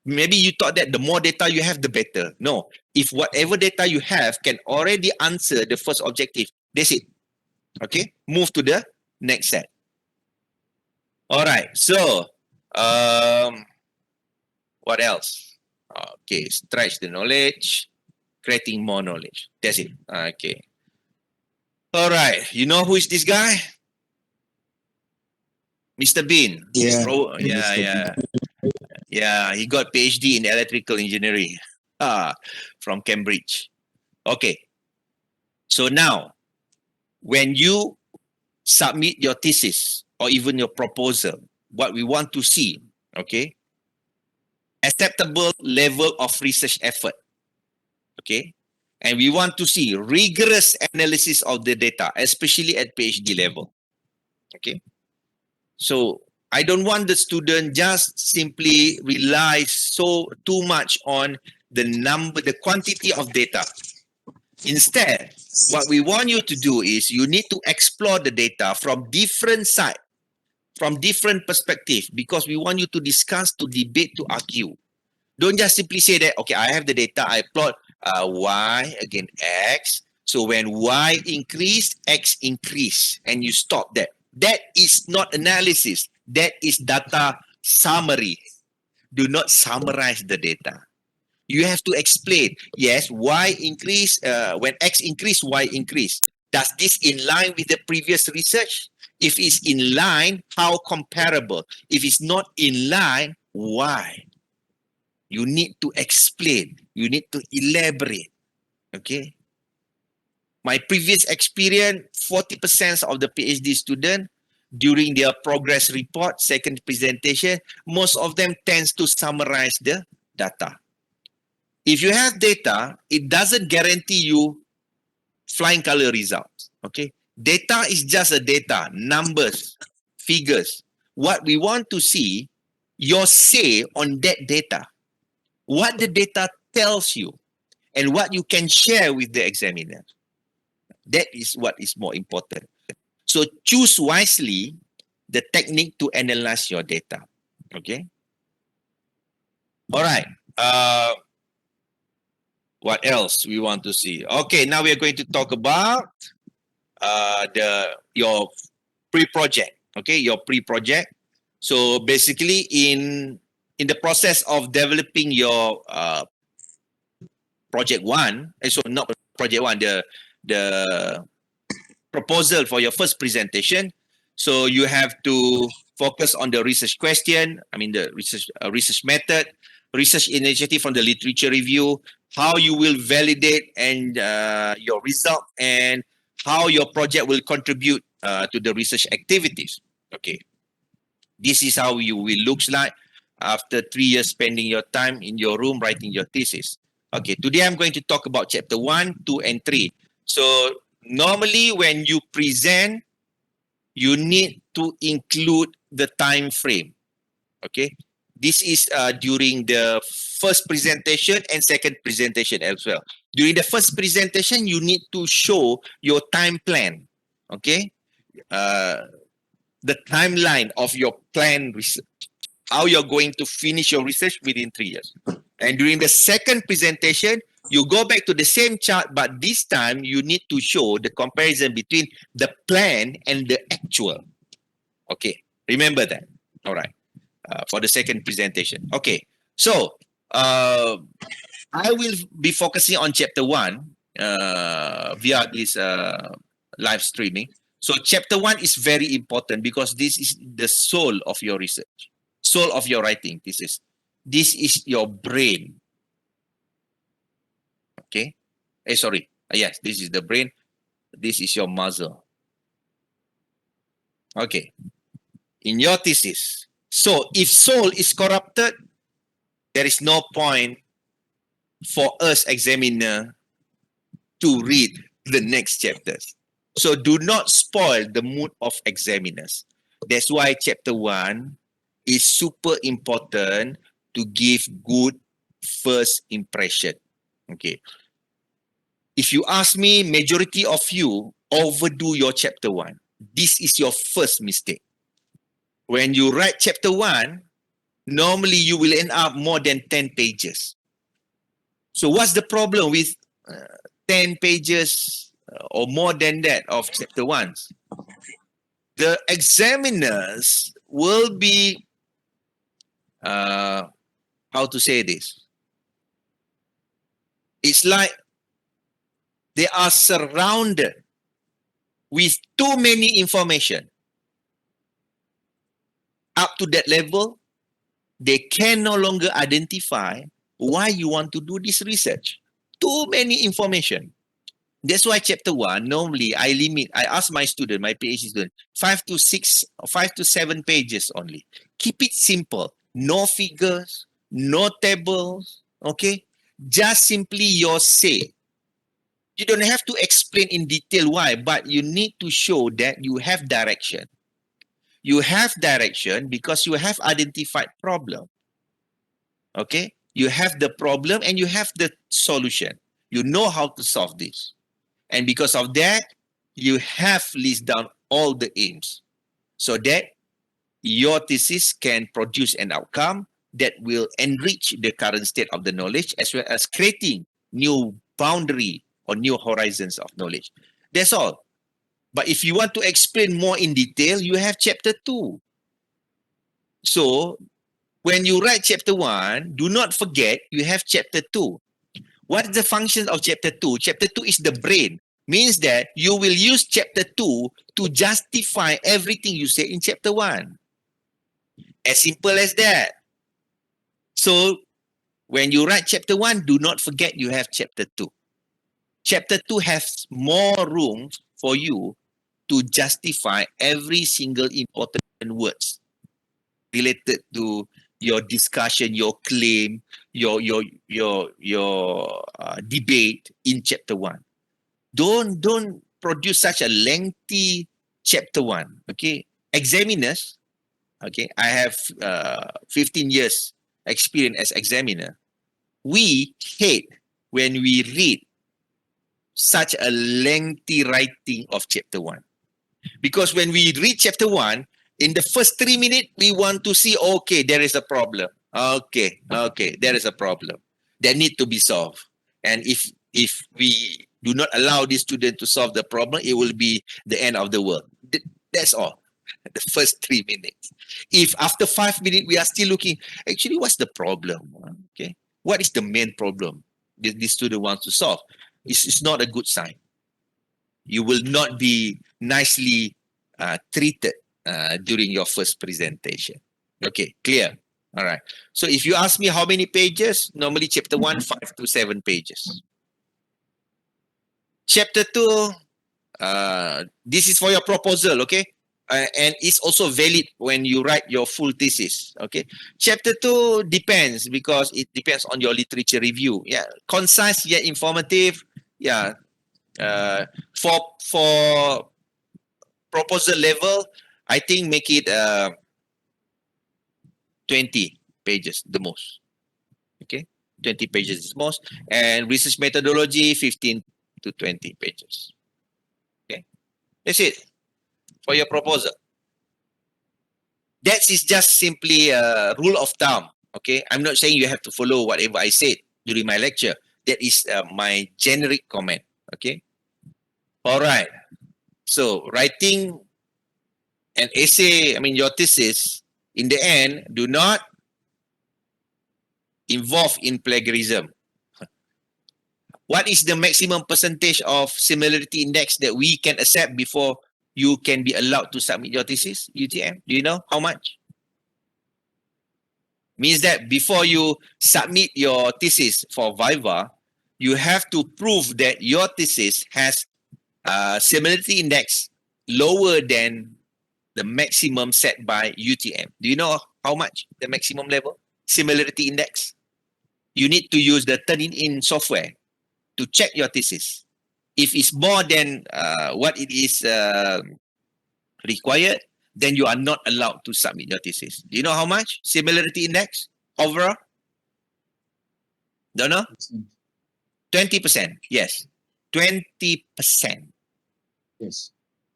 Maybe you thought that the more data you have, the better. No, if whatever data you have can already answer the first objective, that's it. Okay, move to the next set. All right, so what else? Okay, stretch the knowledge, creating more knowledge. That's it. Okay. All right. You know who is this guy? Mr. Bean. Yeah. Yeah, Mr. yeah. Yeah, he got PhD in electrical engineering from Cambridge. Okay. So now, when you submit your thesis or even your proposal, what we want to see, okay, acceptable level of research effort. Okay. And we want to see rigorous analysis of the data, especially at PhD level. Okay. So I don't want the student just simply rely too much on the quantity of data. Instead, what we want you to do is you need to explore the data from different sides, from different perspectives, because we want you to discuss, to debate, to argue. Don't just simply say that, okay, I have the data, I plot y against x. So when y increased, x increased, and you stop that. That is not analysis. That is data summary. Do not summarize the data. You have to explain, yes, y increase, when x increase, y increase. Does this in line with the previous research? If it's in line, how comparable? If it's not in line, why? You need to explain. You need to elaborate. Okay. My previous experience, 40% of the PhD student during their progress report, second presentation, most of them tends to summarize the data. If you have data, it doesn't guarantee you flying color results. Okay. Data is just a data, numbers, figures. What we want to see, your say on that data. What the data tells you and what you can share with the examiner. That is what is more important. So choose wisely the technique to analyze your data. Okay. All right. What else we want to see? Okay, now we are going to talk about your pre-project. Okay, your pre-project. So basically, in the process of developing your project one, so not project one, the proposal for your first presentation. So you have to focus on the research question, the research method, research initiative from the literature review, how you will validate and your result, and how your project will contribute to the research activities. Okay. This is how you will look like after 3 years spending your time in your room writing your thesis. Okay, today I'm going to talk about chapter 1, 2, and 3. So normally when you present, you need to include the time frame. Okay, this is during the first presentation and second presentation as well. During the first presentation, you need to show your time plan. Okay, the timeline of your plan research, how you're going to finish your research within 3 years. And during the second presentation, you go back to the same chart, but this time you need to show the comparison between the plan and the actual. Okay, remember that. All right, for the second presentation. Okay, so I will be focusing on chapter 1 via this live streaming. So chapter 1 is very important because this is the soul of your research, soul of your writing. This is your brain. Okay. Sorry. Yes, this is the brain. This is your muscle. Okay. In your thesis. So if soul is corrupted, there is no point for us examiner to read the next chapters. So do not spoil the mood of examiners. That's why chapter 1 is super important to give good first impression. Okay. If you ask me, majority of you overdo your chapter 1. This is your first mistake. When you write chapter 1, normally you will end up more than 10 pages. So what's the problem with 10 pages or more than that of chapter 1? The examiners will be, how to say this? It's like they are surrounded with too many information. Up to that level, they can no longer identify why you want to do this research. Too many information. That's why chapter 1, normally I ask my student, my PhD student, 5 to 6 or 5 to 7 pages only. Keep it simple. No figures, no tables, okay? Just simply your say. You don't have to explain in detail why, but you need to show that you have direction. You have direction because you have identified problem. Okay? You have the problem and you have the solution. You know how to solve this. And because of that, you have list down all the aims so that your thesis can produce an outcome that will enrich the current state of the knowledge as well as creating new boundary or new horizons of knowledge. That's all. But if you want to explain more in detail, you have chapter 2. So when you write chapter 1, do not forget you have chapter 2. What is the function of chapter 2? Chapter 2 is the brain. Means that you will use chapter 2 to justify everything you say in chapter 1. As simple as that. So when you write chapter 1, do not forget you have chapter 2. Chapter 2 has more room for you to justify every single important words related to your discussion, your claim, your debate in chapter 1. Don't produce such a lengthy chapter 1. Okay, examiners. Okay, I have 15 years experience as examiner. We hate when we read such a lengthy writing of chapter 1. Because when we read chapter 1, in the first 3 minutes, we want to see, okay, there is a problem. Okay, there is a problem that need to be solved. And if we do not allow the student to solve the problem, it will be the end of the world. That's all. The first 3 minutes. If after 5 minutes, we are still looking, actually, what's the problem? Okay, what is the main problem this student wants to solve? It's not a good sign. You will not be nicely treated during your first presentation. Okay, clear? All right. So if you ask me how many pages, normally chapter 1, 5 to 7 pages. Chapter 2, this is for your proposal, okay? And it's also valid when you write your full thesis, okay? Chapter 2 depends because it depends on your literature review. Yeah, concise yet informative. Yeah, for proposal level, I think make it 20 pages the most. Okay, 20 pages is most, and research methodology 15 to 20 pages. Okay, that's it for your proposal. That is just simply a rule of thumb. Okay, I'm not saying you have to follow whatever I said during my lecture. That is my generic comment. Okay. All right. So writing an essay, I mean your thesis, in the end, do not involve in plagiarism. What is the maximum percentage of similarity index that we can accept before you can be allowed to submit your thesis, UTM? Do you know how much? Means that before you submit your thesis for Viva, you have to prove that your thesis has similarity index lower than the maximum set by UTM. Do you know how much the maximum level? Similarity index. You need to use the Turnitin software to check your thesis. If it's more than what it is required, then you are not allowed to submit your thesis. Do you know how much? Similarity index overall? Don't know? 20%. Yes. 20%. Yes.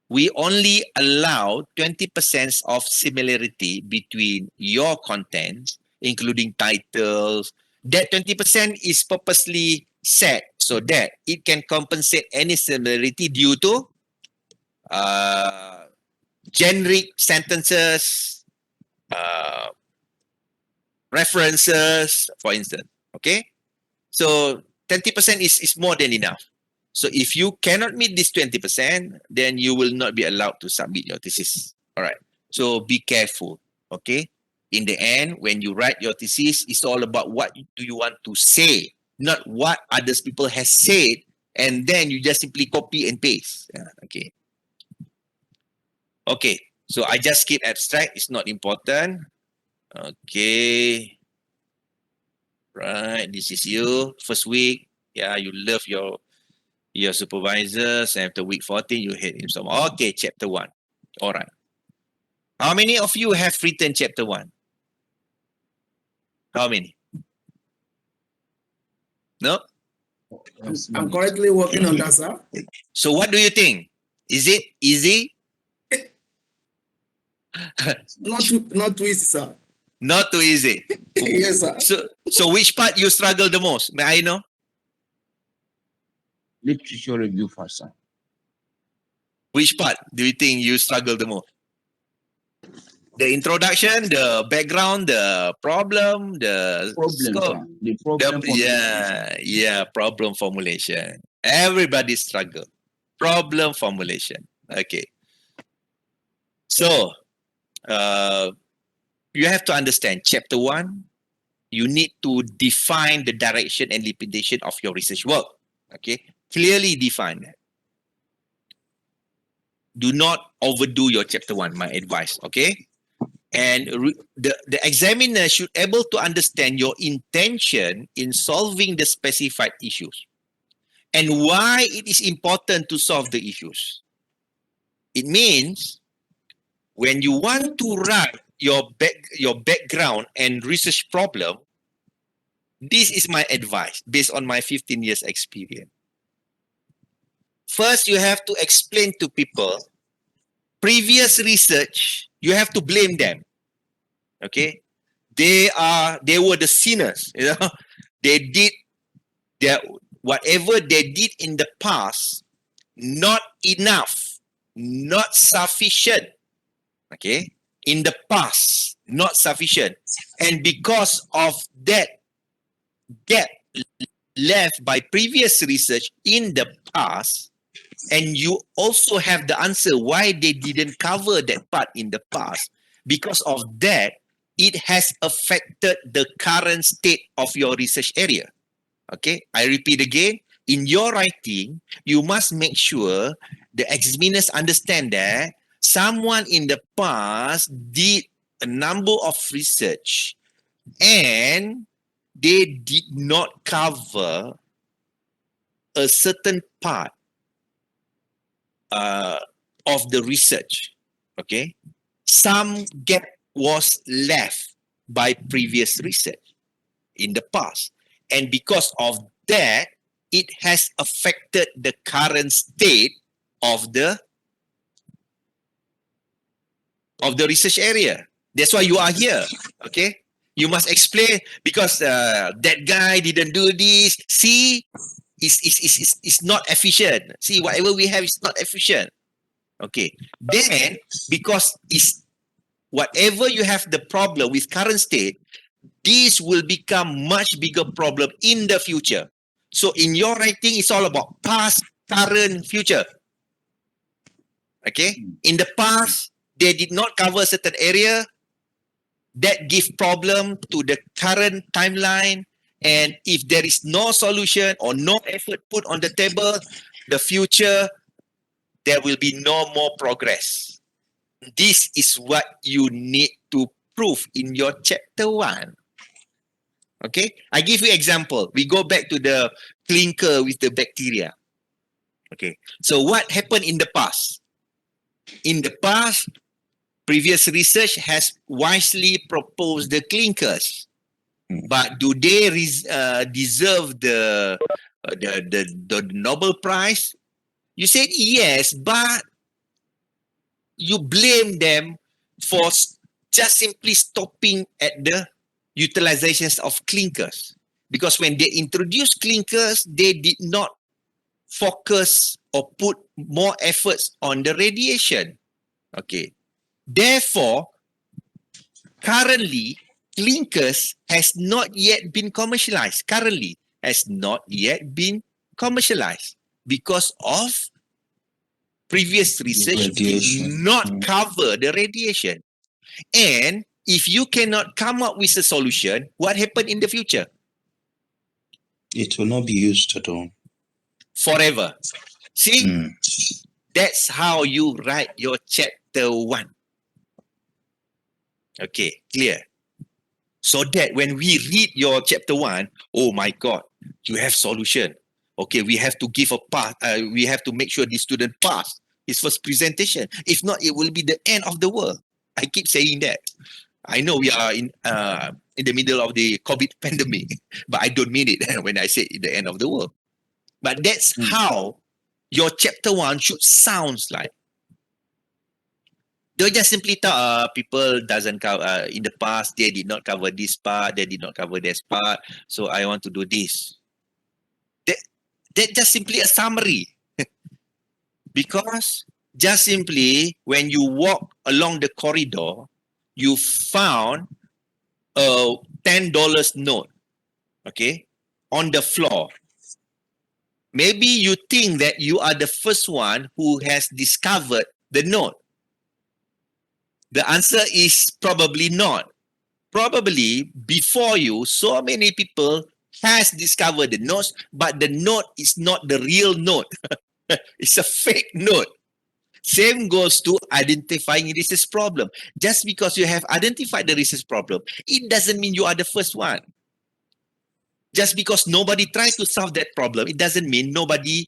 We only allow 20% of similarity between your contents, including titles. That 20% is purposely set so that it can compensate any similarity due to generic sentences, uh, references, for instance. Okay? So 20% is more than enough. So if you cannot meet this 20%, then you will not be allowed to submit your thesis. All right. So be careful. Okay. In the end, when you write your thesis, it's all about what do you want to say, not what others people has said, and then you just simply copy and paste. Okay. Okay. So I just skip abstract. It's not important. Okay. Right. This is you. First week. Yeah, you love your supervisors, and after week 14, you hate him so much. Okay, chapter 1. All right. How many of you have written chapter 1? How many? No? I'm currently working on that, sir. So what do you think? Is it easy? Not too easy, sir. Not too easy. Yes, sir. So which part you struggle the most? May I know? Literature review first, sir. Which part do you think you struggle the most? The introduction, the background, the problem, the Problem, scope? sir. The problem. Problem formulation. Everybody struggle. Problem formulation. Okay. So, you have to understand chapter 1, you need to define the direction and limitation of your research work. Okay. Clearly define that. Do not overdo your chapter 1, my advice. Okay. And the examiner should able to understand your intention in solving the specified issues and why it is important to solve the issues. It means when you want to write your background and research problem, this is my advice based on my 15 years experience. First, you have to explain to people previous research. You have to blame them. Okay, they were the sinners. You know, they did whatever they did in the past, not enough, not sufficient. Okay, in the past, not sufficient, and because of that gap left by previous research in the past, and you also have the answer why they didn't cover that part in the past. Because of that, it has affected the current state of your research area. Okay, I repeat again. In your writing, you must make sure the examiners understand that someone in the past did a number of research and they did not cover a certain part of the research. Okay, some gap was left by previous research in the past, and because of that, it has affected the current state of the research area. That's why you are here. Okay, You must explain because that guy didn't do this. See, it's not efficient. See, whatever we have is not efficient. Okay. Then, because it's whatever you have the problem with current state, this will become much bigger problem in the future. So in your writing, it's all about past, current, future. Okay. In the past, they did not cover a certain area that give problem to the current timeline. And if there is no solution or no effort put on the table, the future, there will be no more progress. This is what you need to prove in your chapter 1. Okay, I give you example. We go back to the clinker with the bacteria. Okay, so what happened in the past? In the past, previous research has wisely proposed the clinkers, but do they deserve the Nobel Prize? You said yes, but you blame them for just simply stopping at the utilizations of clinkers. Because when they introduced clinkers, they did not focus or put more efforts on the radiation. Okay. Therefore, currently, clinkers has not yet been commercialized. Currently, has not yet been commercialized because of previous research did not cover the radiation. And if you cannot come up with a solution, what happened in the future? It will not be used at all. Forever. See, that's how you write your chapter 1. Okay, clear. So that when we read your chapter 1, oh my God, you have solution. Okay, we have to give a pass. We have to make sure the student pass his first presentation. If not, it will be the end of the world. I keep saying that. I know we are in the middle of the COVID pandemic, but I don't mean it when I say the end of the world. But that's how your chapter 1 should sound like. Don't just simply talk, people doesn't cover, in the past, they did not cover this part, they did not cover this part, so I want to do this. That's just simply a summary. Because just simply, when you walk along the corridor, you found a $10 note, okay, on the floor. Maybe you think that you are the first one who has discovered the note. The answer is probably not. Probably before you, so many people has discovered the notes, but the note is not the real note. It's a fake note. Same goes to identifying research problem. Just because you have identified the research problem, it doesn't mean you are the first one. Just because nobody tries to solve that problem, it doesn't mean nobody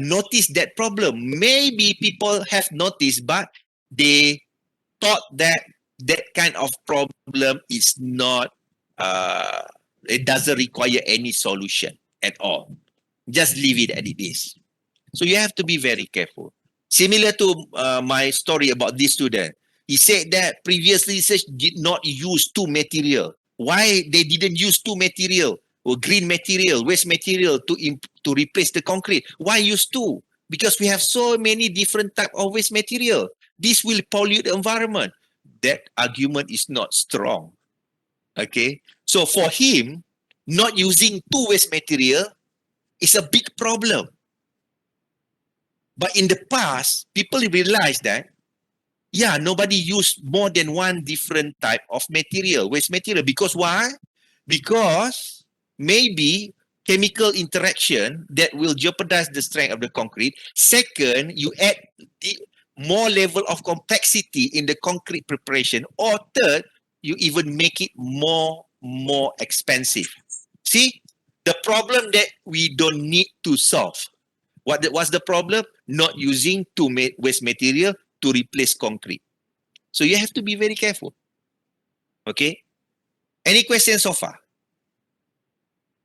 noticed that problem. Maybe people have noticed, but they thought that that kind of problem is not, it doesn't require any solution at all. Just leave it as it is. So you have to be very careful. Similar to my story about this student. He said that previous research did not use two material. Why they didn't use two material or green material, waste material to replace the concrete? Why use two? Because we have so many different type of waste material. This will pollute the environment. That argument is not strong. Okay. So for him, not using two waste material is a big problem. But in the past, people realized that, yeah, nobody used more than one different type of material, waste material. Because why? Because maybe chemical interaction that will jeopardize the strength of the concrete. Second, you add the more level of complexity in the concrete preparation. Or third, you even make it more expensive. See, the problem that we don't need to solve. What's the problem? Not using two waste material to replace concrete. So you have to be very careful. Okay? Any questions so far?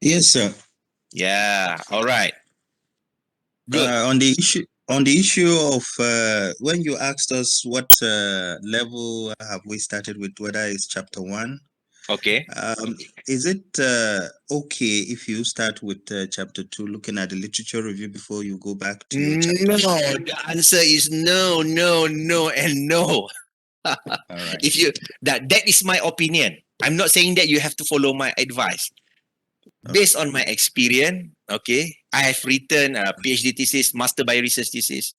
Yes, sir. Yeah. All right. Good. On the issue of when you asked us what level have we started with, whether it's chapter 1, Okay. Is it okay if you start with chapter 2, looking at the literature review before you go back to your chapter? No, the answer is no, no, no, and no. All right. If you that is my opinion. I'm not saying that you have to follow my advice. Based on my experience, okay, I have written a PhD thesis, master by research thesis.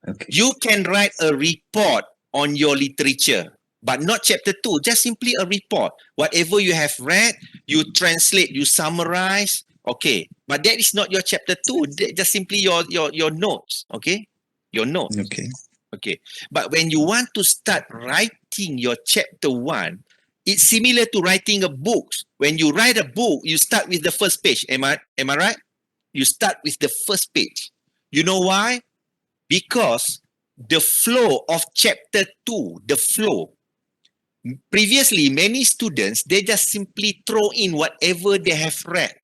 Okay. You can write a report on your literature, but not chapter 2, just simply a report. Whatever you have read, you translate, you summarize, okay. But that is not your chapter 2, just simply your notes, okay? Your notes. Okay. Okay. But when you want to start writing your chapter 1, it's similar to writing a book. When you write a book, you start with the first page. Am I right? You start with the first page. You know why? Because the flow of chapter 2, the flow. Previously, many students, they just simply throw in whatever they have read.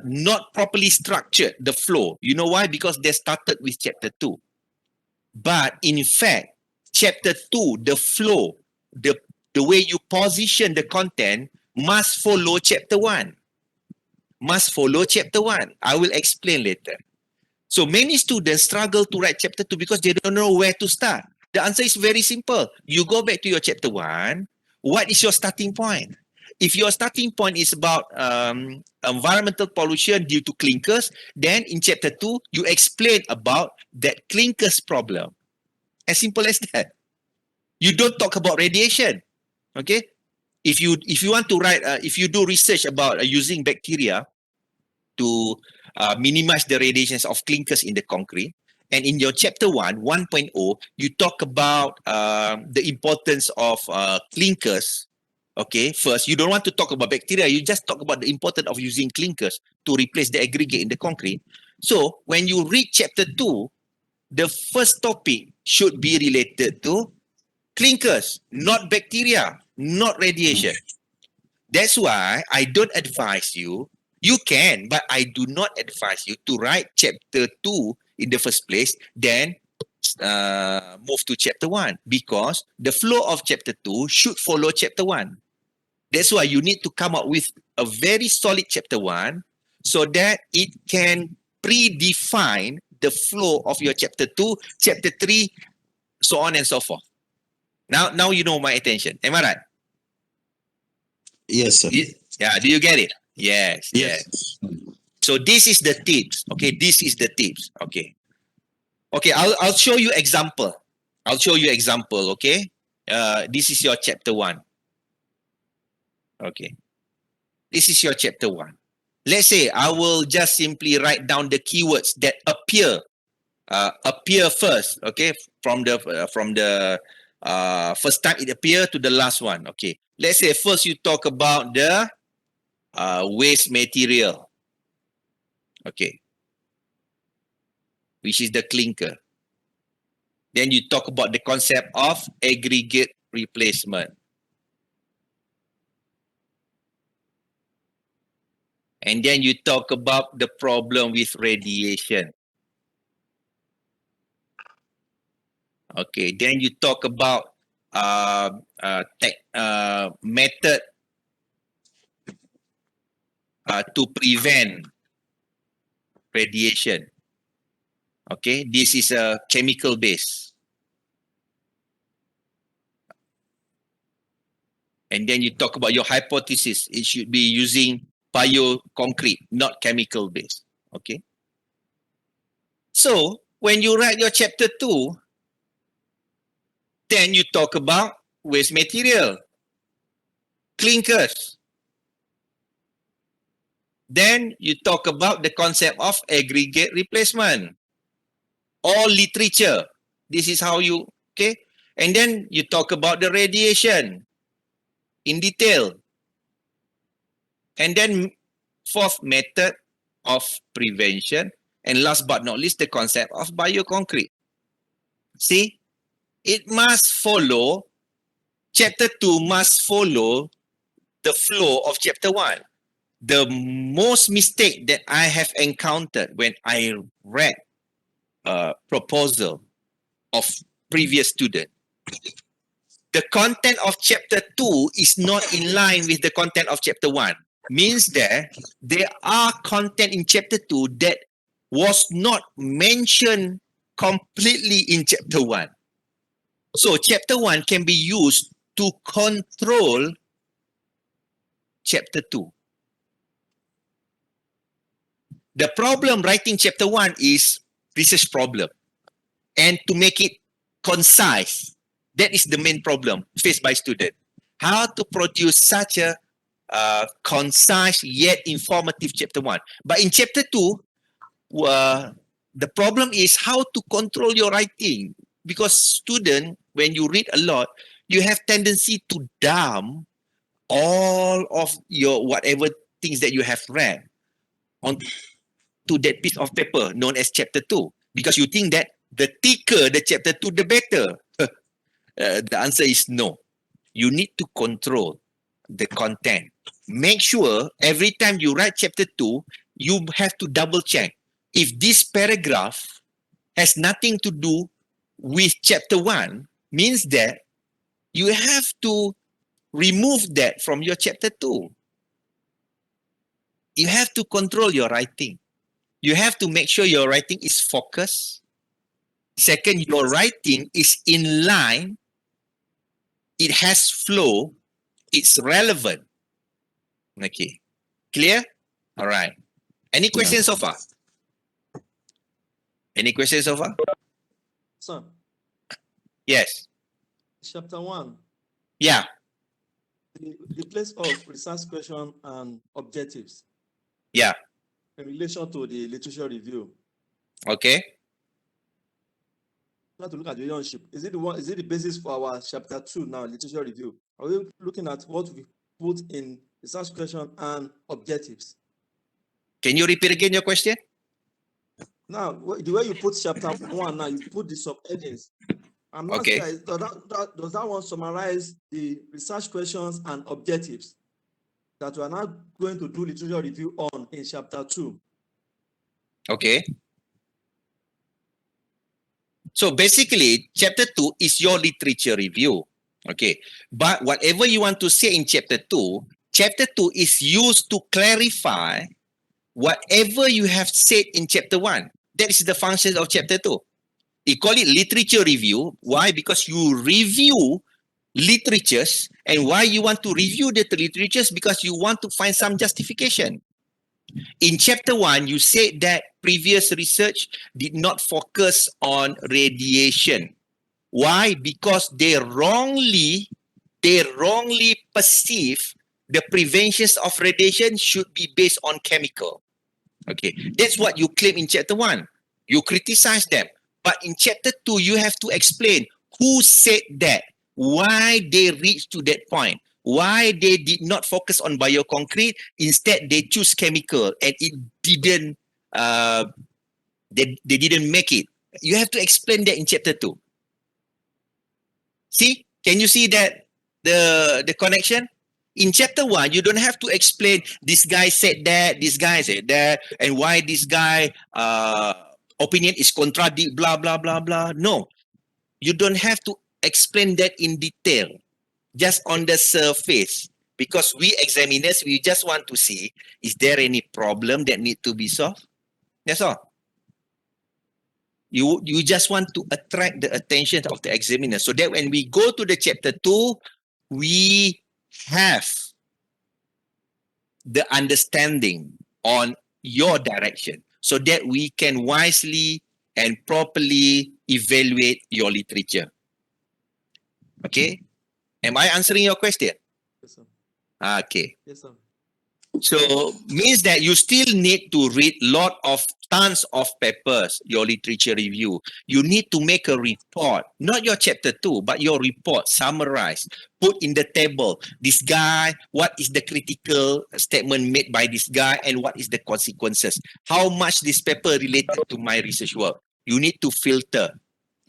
Not properly structured, the flow. You know why? Because they started with chapter 2. But in fact, chapter 2, the flow, the way you position the content must follow chapter 1. Must follow chapter 1. I will explain later. So many students struggle to write chapter 2 because they don't know where to start. The answer is very simple. You go back to your chapter 1. What is your starting point? If your starting point is about environmental pollution due to clinkers, then in chapter 2, you explain about that clinkers problem. As simple as that. You don't talk about radiation. Okay? If you want to write, if you do research about using bacteria to minimize the radiations of clinkers in the concrete, and in your chapter 1.0, you talk about the importance of clinkers. Okay, first, you don't want to talk about bacteria. You just talk about the importance of using clinkers to replace the aggregate in the concrete. So when you read chapter 2, the first topic should be related to clinkers, not bacteria, not radiation. That's why I don't advise you. You can, but I do not advise you to write chapter 2 in the first place, then move to chapter 1, because the flow of chapter 2 should follow chapter 1. That's why you need to come up with a very solid chapter 1 so that it can predefine the flow of your chapter 2, chapter 3, so on and so forth. Now you know my attention. Am I right? Yes, sir. Yeah, do you get it? Yes, yes. So this is the tips. Okay, this is the tips. Okay. Okay, I'll show you example. I'll show you example, okay? This is your chapter 1. Okay. This is your chapter 1. Let's say I will just simply write down the keywords that appear first, okay, from the first time it appear to the last one. Okay, let's say first you talk about the waste material, okay, which is the clinker. Then you talk about the concept of aggregate replacement. And then you talk about the problem with radiation. Okay, then you talk about method to prevent radiation. Okay, this is a chemical base. And then you talk about your hypothesis. It should be using bioconcrete, not chemical base. Okay. So when you write your chapter 2, then you talk about waste material, clinkers. Then you talk about the concept of aggregate replacement. All literature. This is how you, okay? And then you talk about the radiation in detail. And then fourth method of prevention. And last but not least, the concept of bioconcrete. See, it must follow, chapter 2 must follow the flow of chapter 1. The most mistake that I have encountered when I read a proposal of previous student, the content of chapter 2 is not in line with the content of chapter 1. Means that there are content in chapter 2 that was not mentioned completely in chapter 1. So chapter 1 can be used to control chapter 2. The problem writing chapter 1 is research problem. And to make it concise, that is the main problem faced by students. How to produce such a concise yet informative chapter 1. But in chapter 2, the problem is how to control your writing. Because student, when you read a lot, you have tendency to dump all of your whatever things that you have read onto that piece of paper known as chapter 2. Because you think that the thicker the chapter 2, the better. The answer is no. You need to control the content. Make sure every time you write chapter 2, you have to double check if this paragraph has nothing to do with chapter 1, means that you have to remove that from your chapter 2. You have to control your writing. You have to make sure your writing is focused. Second, your writing is in line. It has flow. It's relevant. Okay. Clear? All right. Any questions so far? Any questions so far? Sir, Yes. chapter 1, Yeah. the place of research question and objectives Yeah. in relation to the literature review. Okay. We have to look at the relationship. Is it the basis for our chapter 2 now, literature review? Are we looking at what we put in research question and objectives? Can you repeat again your question? Now, the way you put chapter 1 now, you put the subheadings. I'm not Okay. saying does that one summarize the research questions and objectives that we are now going to do literature review on in chapter 2? Okay. So basically, chapter 2 is your literature review. Okay. But whatever you want to say in chapter 2 is used to clarify whatever you have said in chapter 1. That is the function of chapter 2. You call it literature review. Why? Because you review literatures. And why you want to review the literatures? Because you want to find some justification. In chapter 1, you said that previous research did not focus on radiation. Why? Because they wrongly perceive the preventions of radiation should be based on chemical. Okay, that's what you claim in chapter 1. You criticize them. But in chapter 2, you have to explain who said that, why they reached to that point, why they did not focus on bioconcrete, instead they choose chemical and it didn't, they didn't make it. You have to explain that in chapter 2. See, can you see that the connection? In chapter 1, you don't have to explain this guy said that, this guy said that, and why this guy opinion is contradict, blah, blah, blah, blah. No, you don't have to explain that in detail, just on the surface. Because we examiners, we just want to see, is there any problem that need to be solved? That's all. You just want to attract the attention of the examiner so that when we go to the chapter 2, we have the understanding on your direction so that we can wisely and properly evaluate your literature. Okay? Am I answering your question? Yes, sir. Okay. Yes, sir. So means that you still need to read tons of papers, your literature review. You need to make a report, not your chapter 2, but your report, summarize, put in the table, this guy, what is the critical statement made by this guy and what is the consequences? How much this paper related to my research work? You need to filter.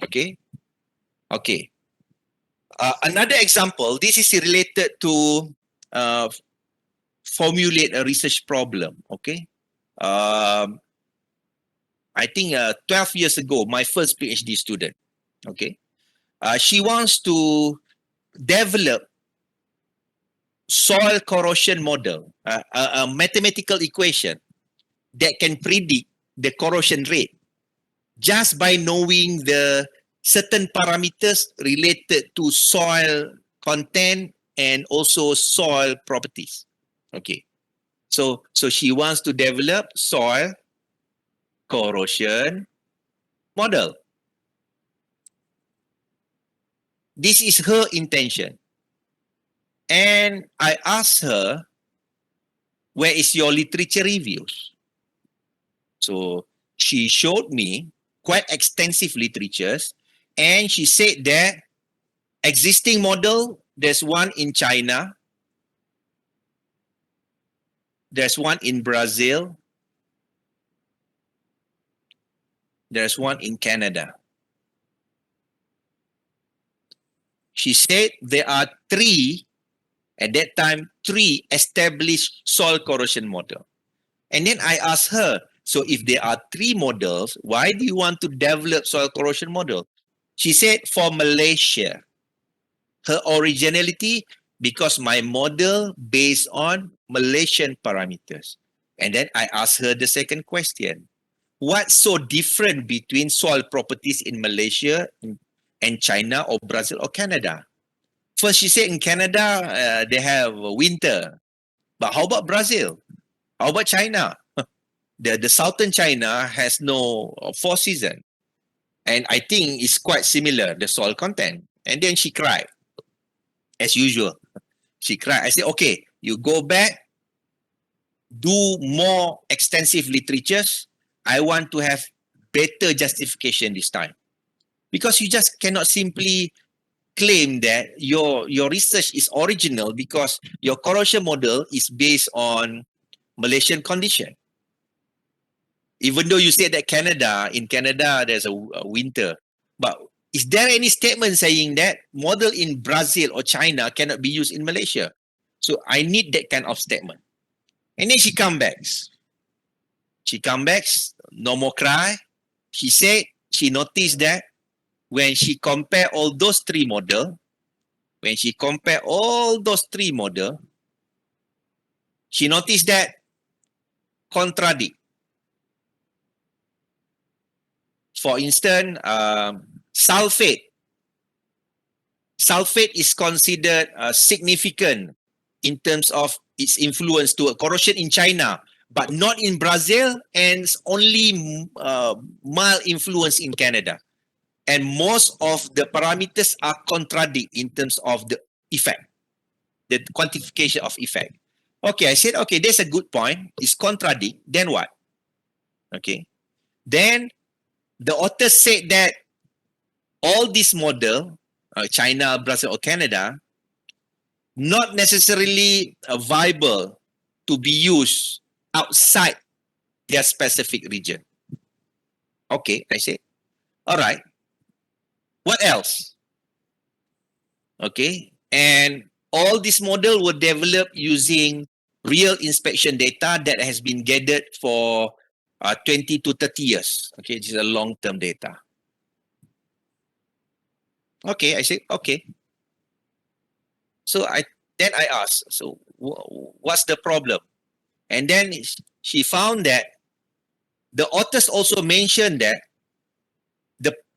Okay? Okay. Another example, this is related to formulate a research problem. Okay. I think 12 years ago, my first PhD student. Okay. She wants to develop soil corrosion model, a mathematical equation that can predict the corrosion rate just by knowing the certain parameters related to soil content and also soil properties. Okay. So she wants to develop soil corrosion model. This is her intention. And I asked her, where is your literature reviews? So she showed me quite extensive literatures, and she said that existing model, there's one in China, there's one in Brazil, there's one in Canada. She said there are at that time, three established soil corrosion model. And then I asked her, so if there are three models, why do you want to develop soil corrosion model? She said, for Malaysia, her originality, because my model based on Malaysian parameters. And then I asked her the second question. What's so different between soil properties in Malaysia and China or Brazil or Canada? First, she said in Canada, they have winter. But how about Brazil? How about China? The southern China has no 4 season. And I think it's quite similar, the soil content. And then she cried, as usual. She cried. I said, okay, you go back, do more extensive literatures. I want to have better justification this time. Because you just cannot simply claim that your research is original because your corrosion model is based on Malaysian condition. Even though you said that in Canada, there's a winter. But is there any statement saying that model in Brazil or China cannot be used in Malaysia? So I need that kind of statement. And then she come back. No more cry. She said she noticed that when she compare all those three model, she noticed that contradict. For instance, sulfate. Sulfate is considered significant in terms of its influence to corrosion in China, but not in Brazil, and only mild influence in Canada. And most of the parameters are contradict in terms of the effect, the quantification of effect. Okay, I said, okay, that's a good point. It's contradict. Then what? Okay. Then the author said that all this model, China, Brazil, or Canada, not necessarily viable to be used outside their specific region. Okay, I say, all right. What else? Okay, and all this model were developed using real inspection data that has been gathered for 20 to 30 years. Okay, this is a long-term data. Okay, I say, okay. So I asked, so what's the problem? And then she found that the authors also mentioned that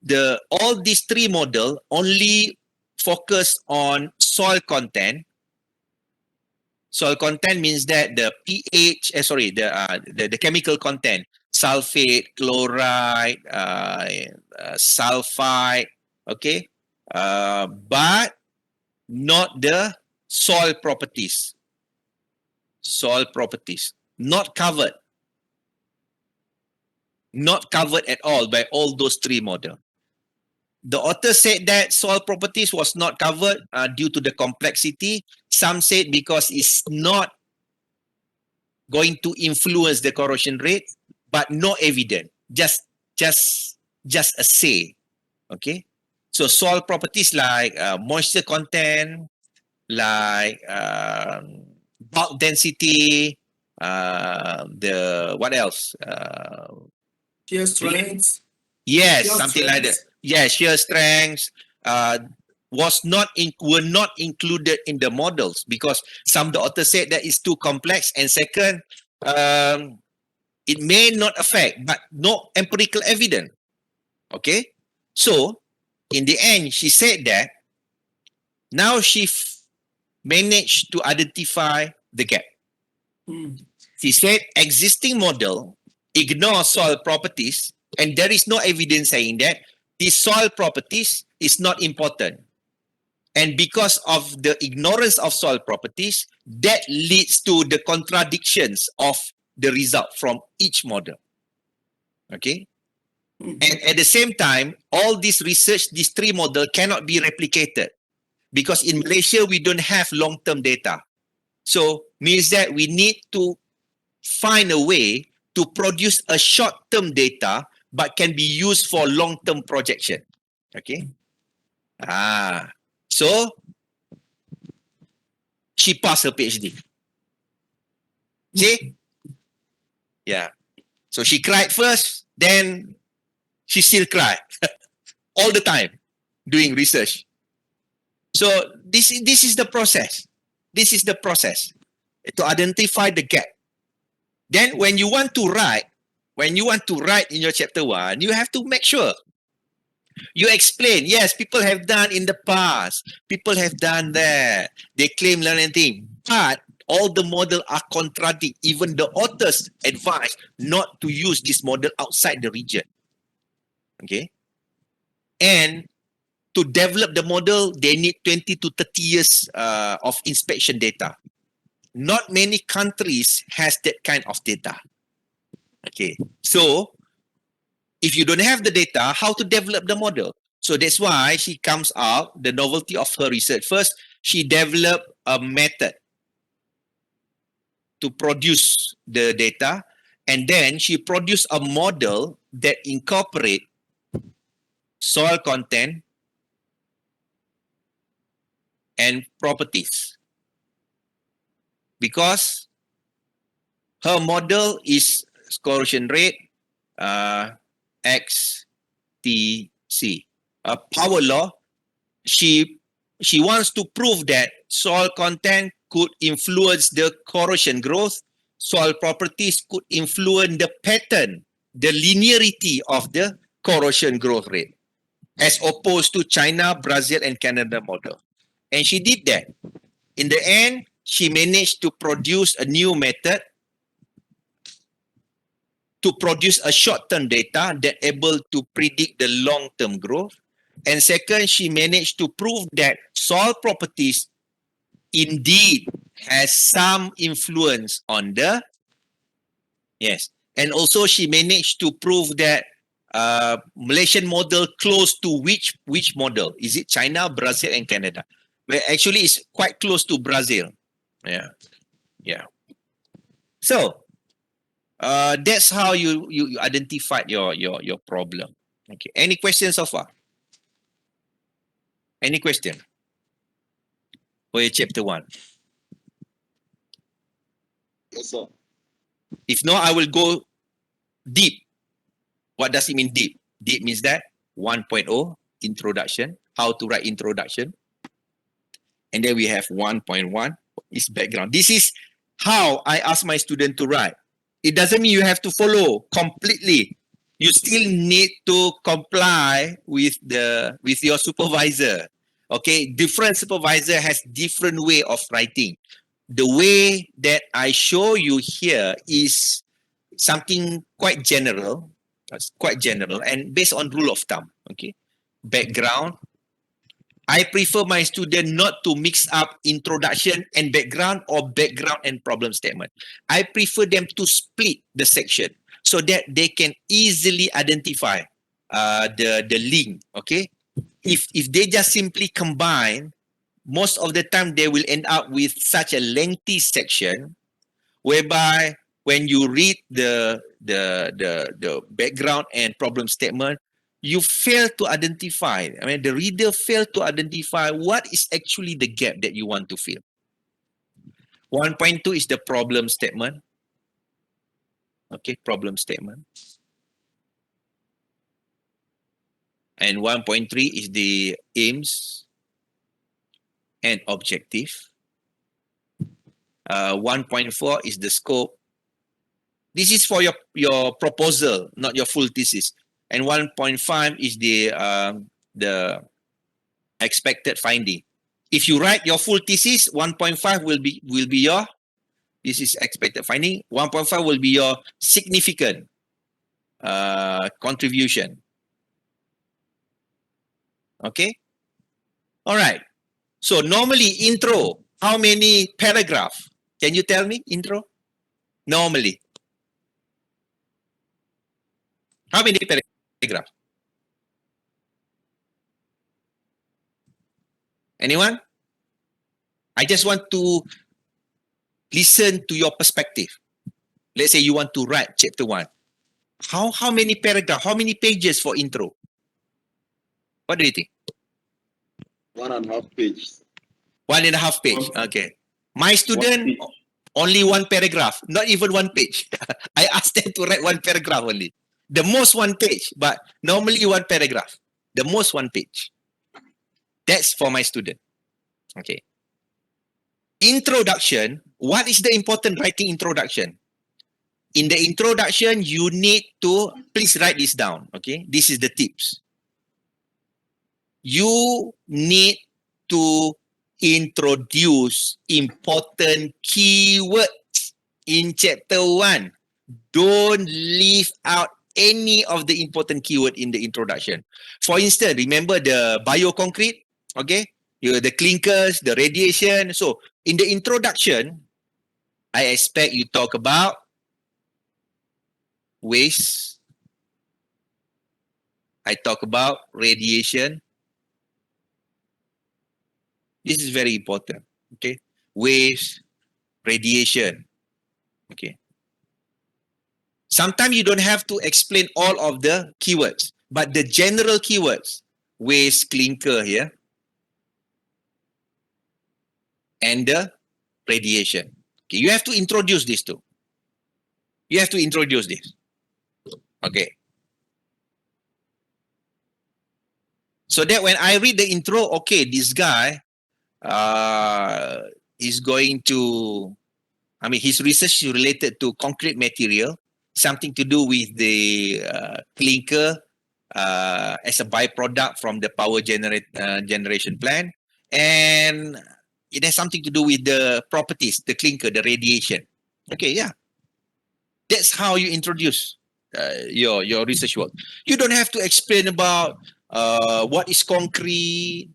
the all these three model only focus on soil content. Soil content means that the pH, the chemical content, sulfate, chloride, sulfide, okay, but not the soil properties. Soil properties not covered at all by all those three models. The author said that soil properties was not covered due to the complexity. Some said because it's not going to influence the corrosion rate, but no evidence. Just a say. Okay. So soil properties like moisture content, like bulk density, the what else? Shear strength. Yes, Shear something like that. strength. Yeah, shear strength, were not included in the models because some of the authors said that it's too complex, and second, it may not affect, but no empirical evidence. Okay, so in the end, she said that now she managed to identify the gap. She said existing model ignore soil properties, and there is no evidence saying that the soil properties is not important. And because of the ignorance of soil properties, that leads to the contradictions of the result from each model. Okay. And at the same time, all this research, these three models cannot be replicated because in Malaysia, we don't have long-term data. So means that we need to find a way to produce a short-term data but can be used for long-term projection. Okay. So she passed her PhD. See? Yeah. So she cried first, then she still cried all the time doing research. So this is the process. This is the process to identify the gap. Then when you want to write in your chapter 1, you have to make sure you explain, yes, people have done in the past, people have done that, they claim learning thing, but all the model are contradict. Even the authors advise not to use this model outside the region. Okay. And to develop the model, they need 20 to 30 years of inspection data. Not many countries has that kind of data. Okay. So if you don't have the data, how to develop the model? So that's why she comes out, the novelty of her research. First, she developed a method to produce the data, and then she produced a model that incorporate soil content and properties. Because her model is corrosion rate, XTC. Power law, she wants to prove that soil content could influence the corrosion growth, soil properties could influence the pattern, the linearity of the corrosion growth rate, as opposed to China, Brazil, and Canada model. And she did that. In the end, she managed to produce a new method to produce a short-term data that able to predict the long-term growth. And second, she managed to prove that soil properties indeed has some influence on the, yes. And also she managed to prove that Malaysian model close to which model? Is it China, Brazil, and Canada? Well, actually, it's quite close to Brazil. Yeah. Yeah. So, that's how you identified your problem. Okay. Any questions so far? Any question for your chapter 1? Yes, sir. If not, I will go deep. What does it mean deep? Deep means that 1.0 introduction, how to write introduction. And then we have 1.1 is background. This is how I ask my student to write. It doesn't mean you have to follow completely. You still need to comply with your supervisor. Okay, different supervisor has different way of writing. The way that I show you here is something quite general. It's quite general and based on rule of thumb. Okay, background. I prefer my student not to mix up introduction and background or background and problem statement. I prefer them to split the section so that they can easily identify the link. Okay, if they just simply combine, most of the time they will end up with such a lengthy section whereby when you read the background and problem statement, you fail to identify. I mean, the reader failed to identify what is actually the gap that you want to fill. 1.2 is the problem statement. Okay, problem statement. And 1.3 is the aims and objective. 1.4 is the scope. This is for your proposal, not your full thesis. And 1.5 is the expected finding. If you write your full thesis, 1.5 will be your, this is expected finding. 1.5 will be your significant contribution. Okay. All right. So normally intro, how many paragraph? Can you tell me intro? Normally. How many paragraph? Anyone? I just want to listen to your perspective. Let's say you want to write chapter 1. How many paragraph? How many pages for intro? What do you think? 1.5 pages. 1.5 page. Okay. My student, only 1 paragraph, not even 1 page. I asked them to write 1 paragraph only. The most 1 page, but normally 1 paragraph. The most 1 page. That's for my student. Okay. Introduction. What is the important writing introduction? In the introduction, you need to, please write this down. Okay. This is the tips. You need to introduce important keywords in chapter 1. Don't leave out any of the important keyword in the introduction. For instance, remember the bioconcrete, okay? The clinkers, the radiation. So in the introduction, I expect you talk about waste. I talk about radiation. This is very important, okay? Waves, radiation, okay? Sometimes you don't have to explain all of the keywords, but the general keywords, waste, clinker here, and the radiation. Okay, you have to introduce this too. You have to introduce this. Okay. So that when I read the intro, okay, this guy is going to, his research is related to concrete material, something to do with the clinker as a byproduct from the power generation plant. And it has something to do with the properties, the clinker, the radiation. Okay, yeah. That's how you introduce your research work. You don't have to explain about what is concrete,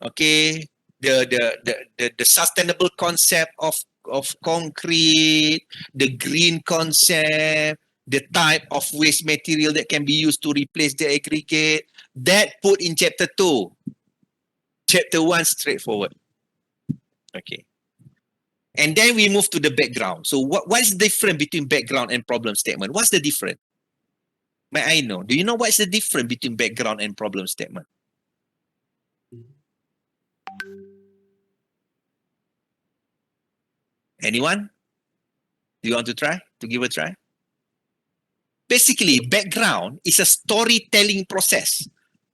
okay, the sustainable concept of concrete, the green concept, the type of waste material that can be used to replace the aggregate. That put in chapter 2. Chapter 1, straightforward. Okay. And then we move to the background. So what is the difference between background and problem statement? What's the difference? May I know? Do you know what's the difference between background and problem statement? Anyone? Do you want to try? To give a try? Basically, background is a storytelling process.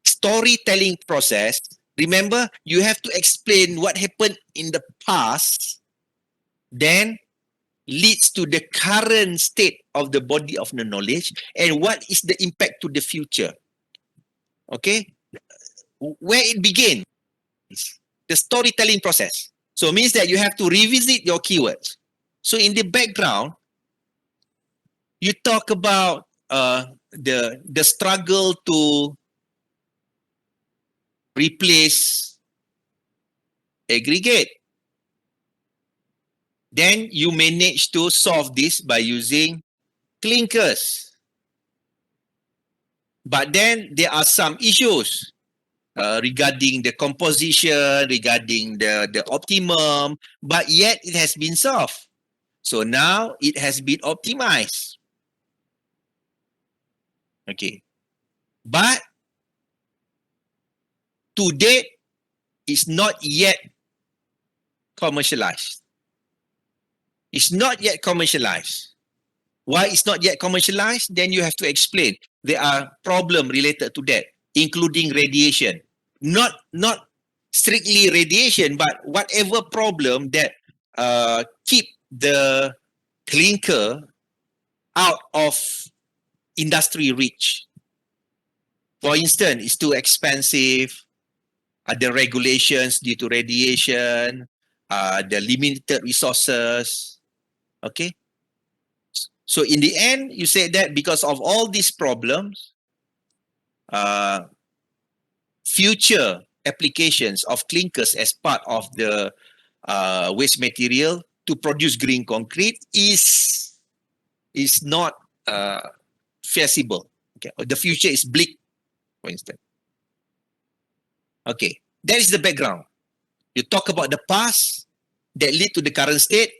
Storytelling process, remember, you have to explain what happened in the past, then leads to the current state of the body of the knowledge and what is the impact to the future. Okay? Where it begins, the storytelling process. So it means that you have to revisit your keywords. So in the background, you talk about the struggle to replace aggregate. Then you manage to solve this by using clinkers. But then there are some issues regarding the composition, regarding the optimum, but yet it has been solved. So now it has been optimized. Okay. But to date, it's not yet commercialized. It's not yet commercialized. Why it's not yet commercialized? Then you have to explain. There are problems related to that, including radiation. Not strictly radiation, but whatever problem that keep the clinker out of industry reach. For instance, it's too expensive, the regulations due to radiation, the limited resources. Okay. So in the end, you say that because of all these problems, future applications of clinkers as part of the waste material to produce green concrete is not feasible. Okay, the future is bleak, for instance. Okay, that is the background. You talk about the past that lead to the current state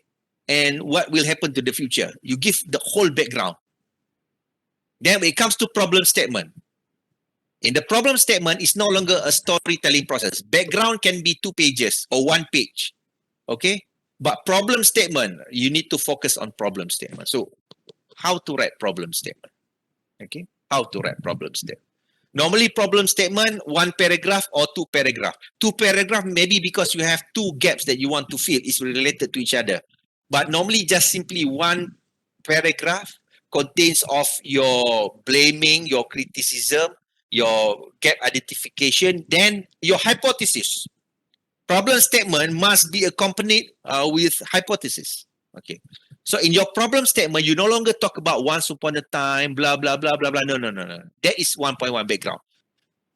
and what will happen to the future. You give the whole background. Then when it comes to problem statement, in the problem statement, it's no longer a storytelling process. Background can be 2 pages or 1 page. Okay, but problem statement, you need to focus on problem statement. So how to write problem statement? Okay, how to write problem statement? Normally problem statement, 1 paragraph or 2 paragraph. 2 paragraph maybe because you have 2 gaps that you want to fill is related to each other. But normally just simply 1 paragraph contains of your blaming, your criticism, your gap identification, then your hypothesis. Problem statement must be accompanied with hypothesis. Okay. So in your problem statement, you no longer talk about once upon a time, blah, blah, blah, blah, blah. No. That is 1.1 background.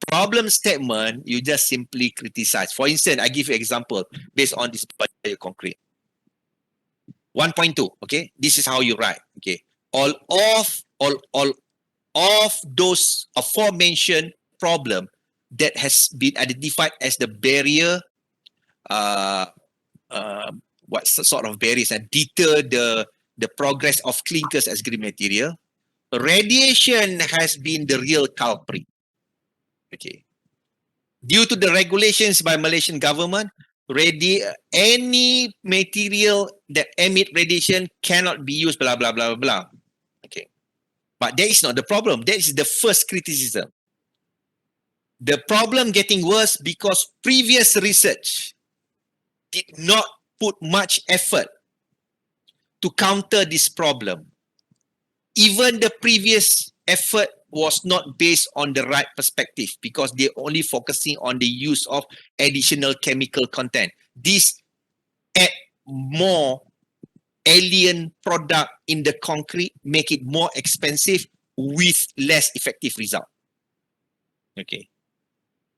Problem statement, you just simply criticize. For instance, I give you an example based on this concrete. 1.2, okay? This is how you write, okay? All of those aforementioned problem that has been identified as the barrier, what sort of barriers and deter the progress of clinkers as green material. Radiation has been the real culprit. Okay. Due to the regulations by Malaysian government, any material that emit radiation cannot be used, blah, blah, blah, blah. Okay. But that is not the problem. That is the first criticism. The problem getting worse because previous research did not put much effort to counter this problem. Even the previous effort was not based on the right perspective because they're only focusing on the use of additional chemical content. This add more alien product in the concrete, make it more expensive with less effective result. Okay.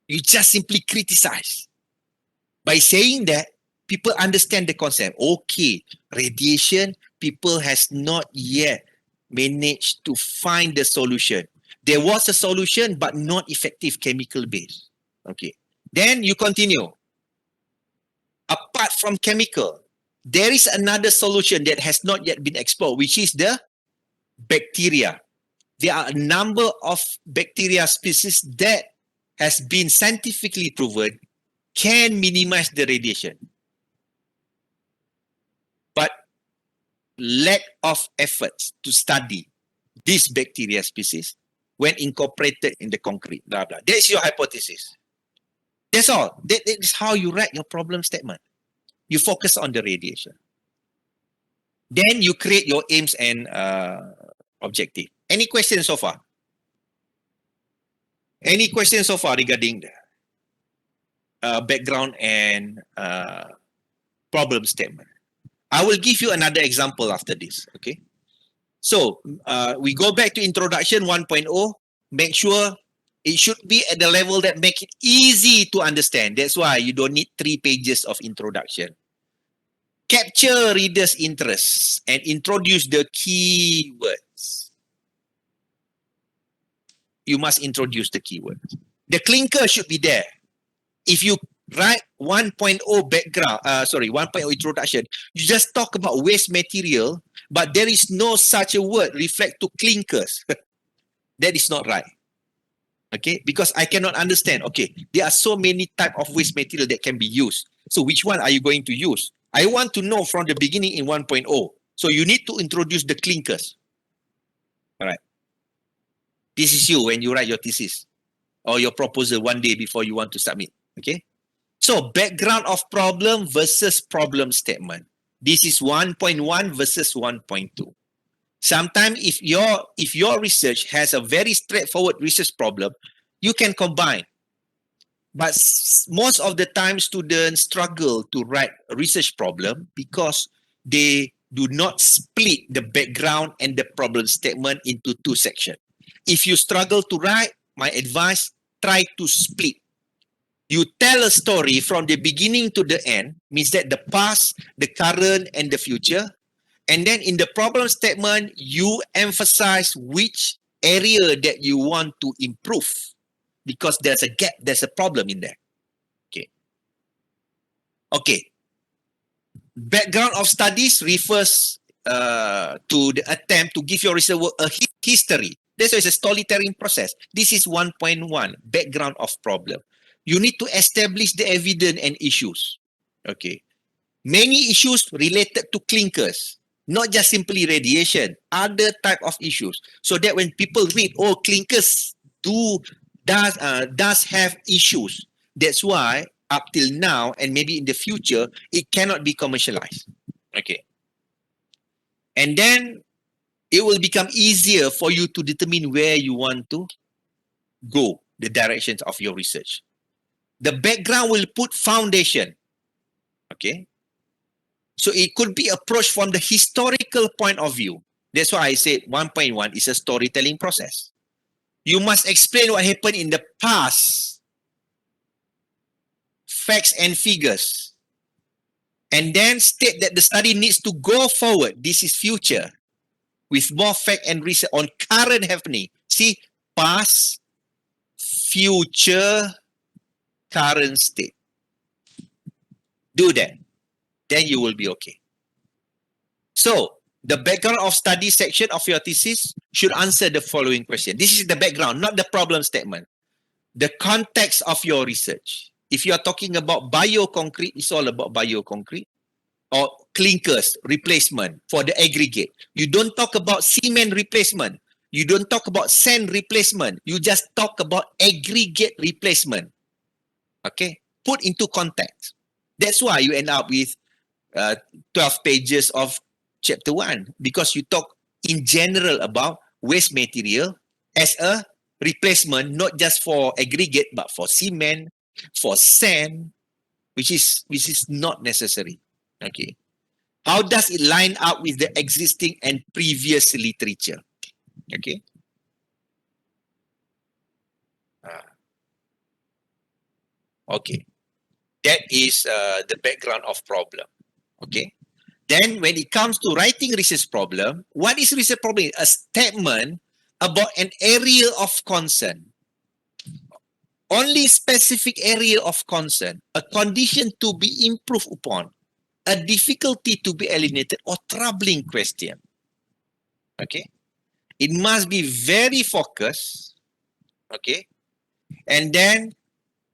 You just simply criticize. By saying that, people understand the concept. Okay, radiation, people has not yet managed to find the solution. There was a solution, but not effective chemical base. Okay. Then you continue. Apart from chemical, there is another solution that has not yet been explored, which is the bacteria. There are a number of bacteria species that has been scientifically proven can minimize the radiation. But lack of efforts to study this bacteria species when incorporated in the concrete, blah, blah. That's your hypothesis. That's all. That is how you write your problem statement. You focus on the radiation. Then you create your aims and objective. Any questions so far? Any questions so far regarding the background and problem statement? I will give you another example after this, okay? So we go back to introduction 1.0. Make sure it should be at the level that make it easy to understand. That's why you don't need 3 pages of introduction. Capture readers' interest and introduce the keywords. You must introduce the keywords. The clinker should be there. If you write 1.0 background, 1.0 introduction, you just talk about waste material, but there is no such a word reflect to clinkers. That is not right. Okay, because I cannot understand. Okay, there are so many type of waste material that can be used. So which one are you going to use? I want to know from the beginning in 1.0. So you need to introduce the clinkers. All right. This is you when you write your thesis or your proposal one day before you want to submit. Okay. So background of problem versus problem statement. This is 1.1 versus 1.2. Sometimes if your research has a very straightforward research problem, you can combine. But most of the time students struggle to write a research problem because they do not split the background and the problem statement into two sections. If you struggle to write, my advice, try to split. You tell a story from the beginning to the end, means that the past, the current, and the future. And then in the problem statement, you emphasize which area that you want to improve because there's a gap, there's a problem in there. Okay. Background of studies refers to the attempt to give your research work a history. That's why it's a storytelling process. This is 1.1, background of problem. You need to establish the evidence and issues. Okay. Many issues related to clinkers, not just simply radiation, other type of issues. So that when people read, oh, clinkers does have issues. That's why up till now and maybe in the future, it cannot be commercialized. Okay. And then it will become easier for you to determine where you want to go, the directions of your research. The background will put foundation. Okay. So it could be approached from the historical point of view. That's why I said 1.1 is a storytelling process. You must explain what happened in the past, facts and figures, and then state that the study needs to go forward. This is future with more fact and research on current happening. See, past, future, current state. Do that. Then you will be okay. So, the background of study section of your thesis should answer the following question. This is the background, not the problem statement. The context of your research. If you are talking about bioconcrete, it's all about bioconcrete or clinkers replacement for the aggregate. You don't talk about cement replacement. You don't talk about sand replacement. You just talk about aggregate replacement. Okay? Put into context. That's why you end up with 12 pages of chapter 1 because you talk in general about waste material as a replacement, not just for aggregate, but for cement, for sand, which is not necessary. Okay. How does it line up with the existing and previous literature? Okay. Okay. That is the background of problem. Okay. Then when it comes to writing research problem, what is research problem? A statement about an area of concern. Only specific area of concern, a condition to be improved upon, a difficulty to be eliminated, or troubling question. Okay. It must be very focused. Okay. And then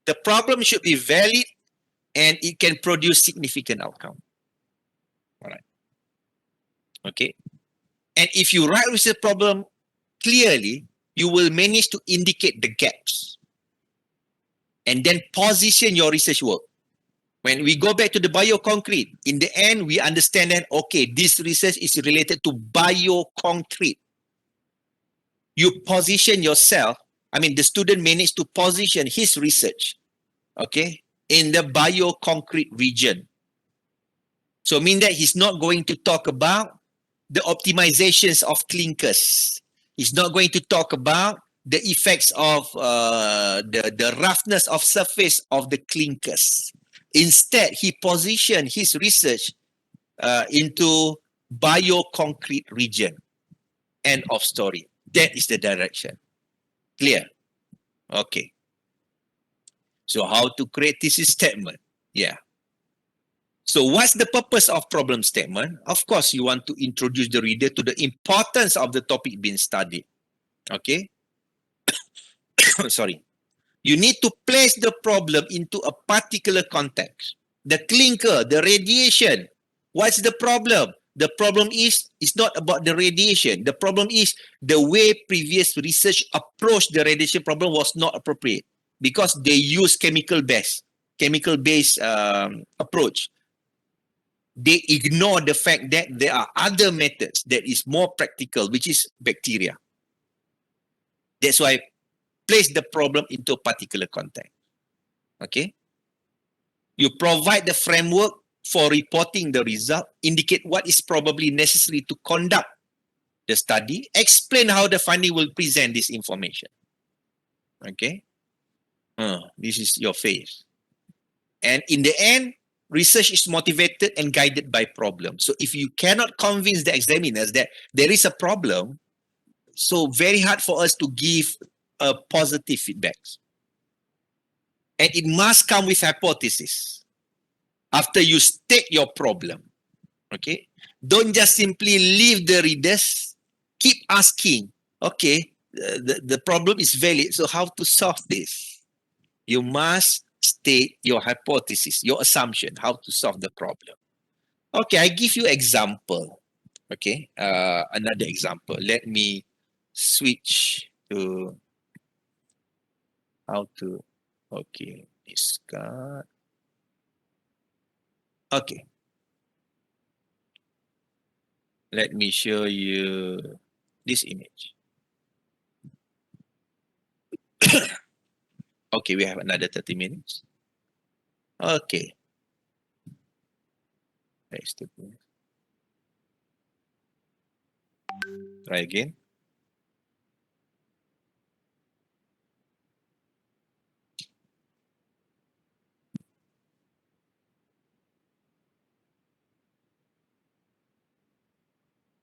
the problem should be valid and it can produce significant outcome. All right. Okay. And if you write research problem clearly, you will manage to indicate the gaps and then position your research work. When we go back to the bioconcrete, in the end, we understand that, okay, this research is related to bioconcrete. You position yourself, the student managed to position his research, okay, in the bioconcrete region. So mean that he's not going to talk about the optimizations of clinkers. He's not going to talk about the effects of the roughness of surface of the clinkers. Instead, he positioned his research into bioconcrete region. End of story. That is the direction. Clear? Okay. So how to create this statement? Yeah. So what's the purpose of problem statement? Of course, you want to introduce the reader to the importance of the topic being studied. Okay? Sorry. You need to place the problem into a particular context. The clinker, the radiation. What's the problem? The problem is, it's not about the radiation. The problem is the way previous research approached the radiation problem was not appropriate because they use chemical base. chemical-based approach, they ignore the fact that there are other methods that is more practical, which is bacteria. That's why place the problem into a particular context. Okay. You provide the framework for reporting the result, indicate what is probably necessary to conduct the study, explain how the finding will present this information. Okay. This is your phase. And in the end, research is motivated and guided by problems. So if you cannot convince the examiners that there is a problem, so very hard for us to give a positive feedback. And it must come with hypothesis. After you state your problem, okay? Don't just simply leave the readers. Keep asking, okay, the problem is valid, so how to solve this? You must state your hypothesis, your assumption, how to solve the problem. Okay, I give you example. Okay, another example. Let me switch to how to, okay, discard. Okay. Let me show you this image. Okay, we have another 30 minutes. Okay. Next. Try again.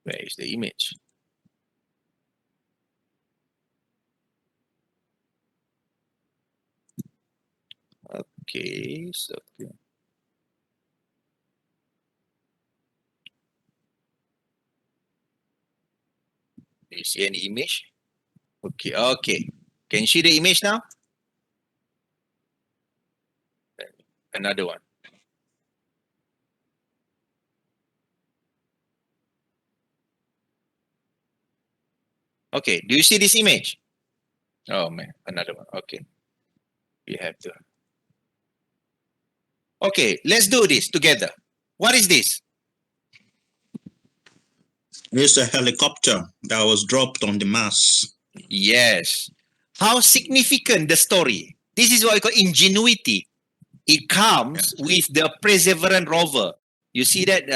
Where is the image? Okay, so do you see any image? Okay, okay. Can you see the image now? Another one. Okay, do you see this image? Oh man, another one. Okay. We have to. Okay, let's do this together. What is this? It's a helicopter that was dropped on the Mars. Yes. How significant the story? This is what we call ingenuity. It comes with the Perseverance rover. You see that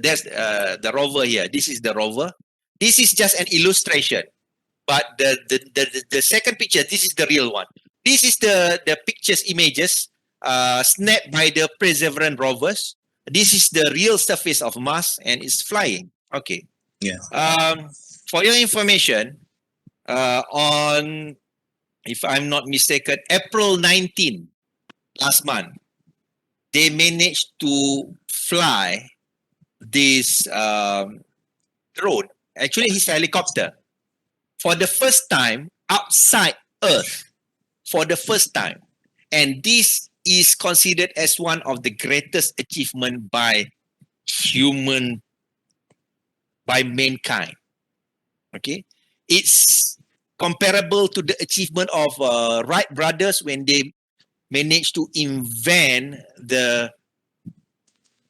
there's the rover here. This is the rover. This is just an illustration. But the second picture, this is the real one. This is the pictures, images snapped by the Perseverance rovers. This is the real surface of Mars and it's flying. Okay. Yeah. For your information, on, if I'm not mistaken, April 19, last month, they managed to fly this drone. Actually, his helicopter. For the first time outside Earth. For the first time. And this is considered as one of the greatest achievement by mankind. Okay. It's comparable to the achievement of Wright brothers when they managed to invent the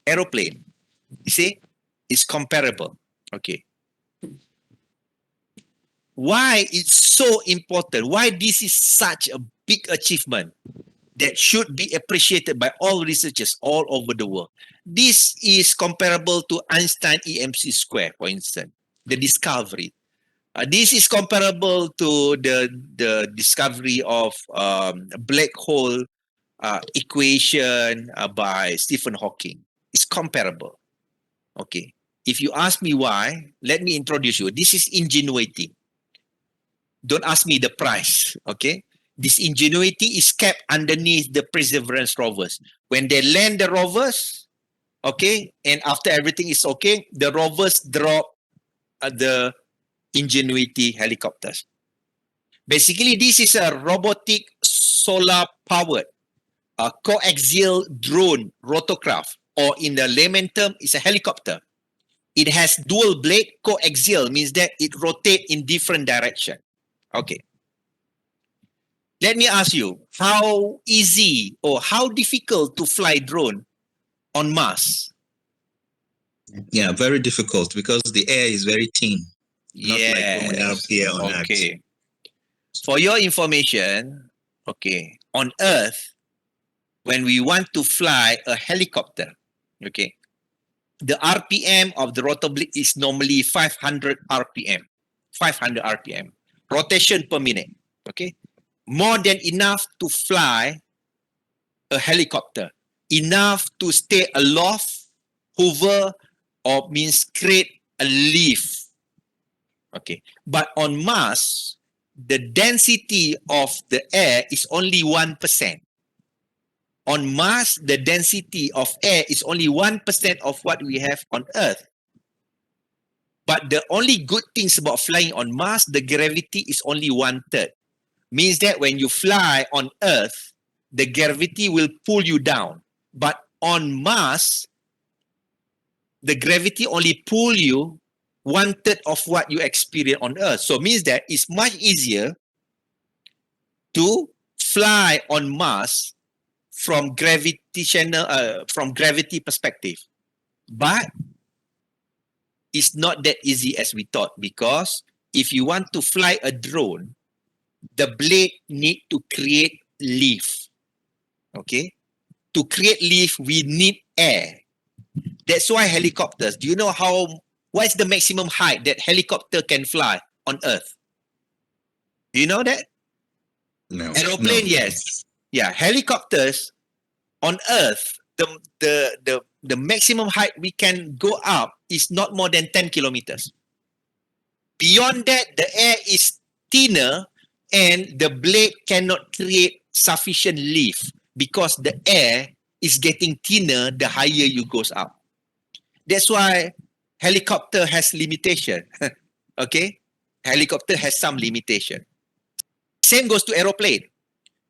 aeroplane. You see, it's comparable. Okay. Why it's so important? Why this is such a big achievement that should be appreciated by all researchers all over the world? This is comparable to Einstein EMC square, for instance, the discovery. This is comparable to the discovery of black hole equation by Stephen Hawking. It's comparable. Okay. If you ask me why, let me introduce you. This is ingenuity. Don't ask me the price. Okay. This ingenuity is kept underneath the Perseverance rovers. When they land the rovers, okay, and after everything is okay, the rovers drop the Ingenuity helicopters. Basically, this is a robotic solar-powered coaxial drone rotorcraft, or in the layman term, it's a helicopter. It has dual blade. Coaxial means that it rotates in different direction. Okay. Let me ask you, how easy or how difficult to fly drone on Mars? Yeah, very difficult because the air is very thin. Not like what we have here on Earth. Okay. For your information, okay, on Earth, when we want to fly a helicopter, okay, the RPM of the rotor blade is normally 500 RPM. 500 RPM. Rotation per minute. Okay. More than enough to fly a helicopter. Enough to stay aloft, hover, or means create a lift. Okay. But on Mars, the density of the air is only 1%. On Mars, the density of air is only 1% of what we have on Earth. But the only good things about flying on Mars, the gravity is only 1/3. Means that when you fly on Earth, the gravity will pull you down. But on Mars, the gravity only pull you 1/3 of what you experience on Earth. So means that it's much easier to fly on Mars from from gravity perspective. But it's not that easy as we thought, because if you want to fly a drone, the blade need to create lift. Okay? To create lift, we need air. That's why helicopters, do you know what is the maximum height that helicopter can fly on Earth? Do you know that? No. Aeroplane, yes. Yeah, helicopters on Earth, the maximum height we can go up is not more than 10 kilometers. Beyond that, the air is thinner and the blade cannot create sufficient lift because the air is getting thinner the higher you goes up. That's why helicopter has limitation. Okay? Helicopter has some limitation. Same goes to aeroplane.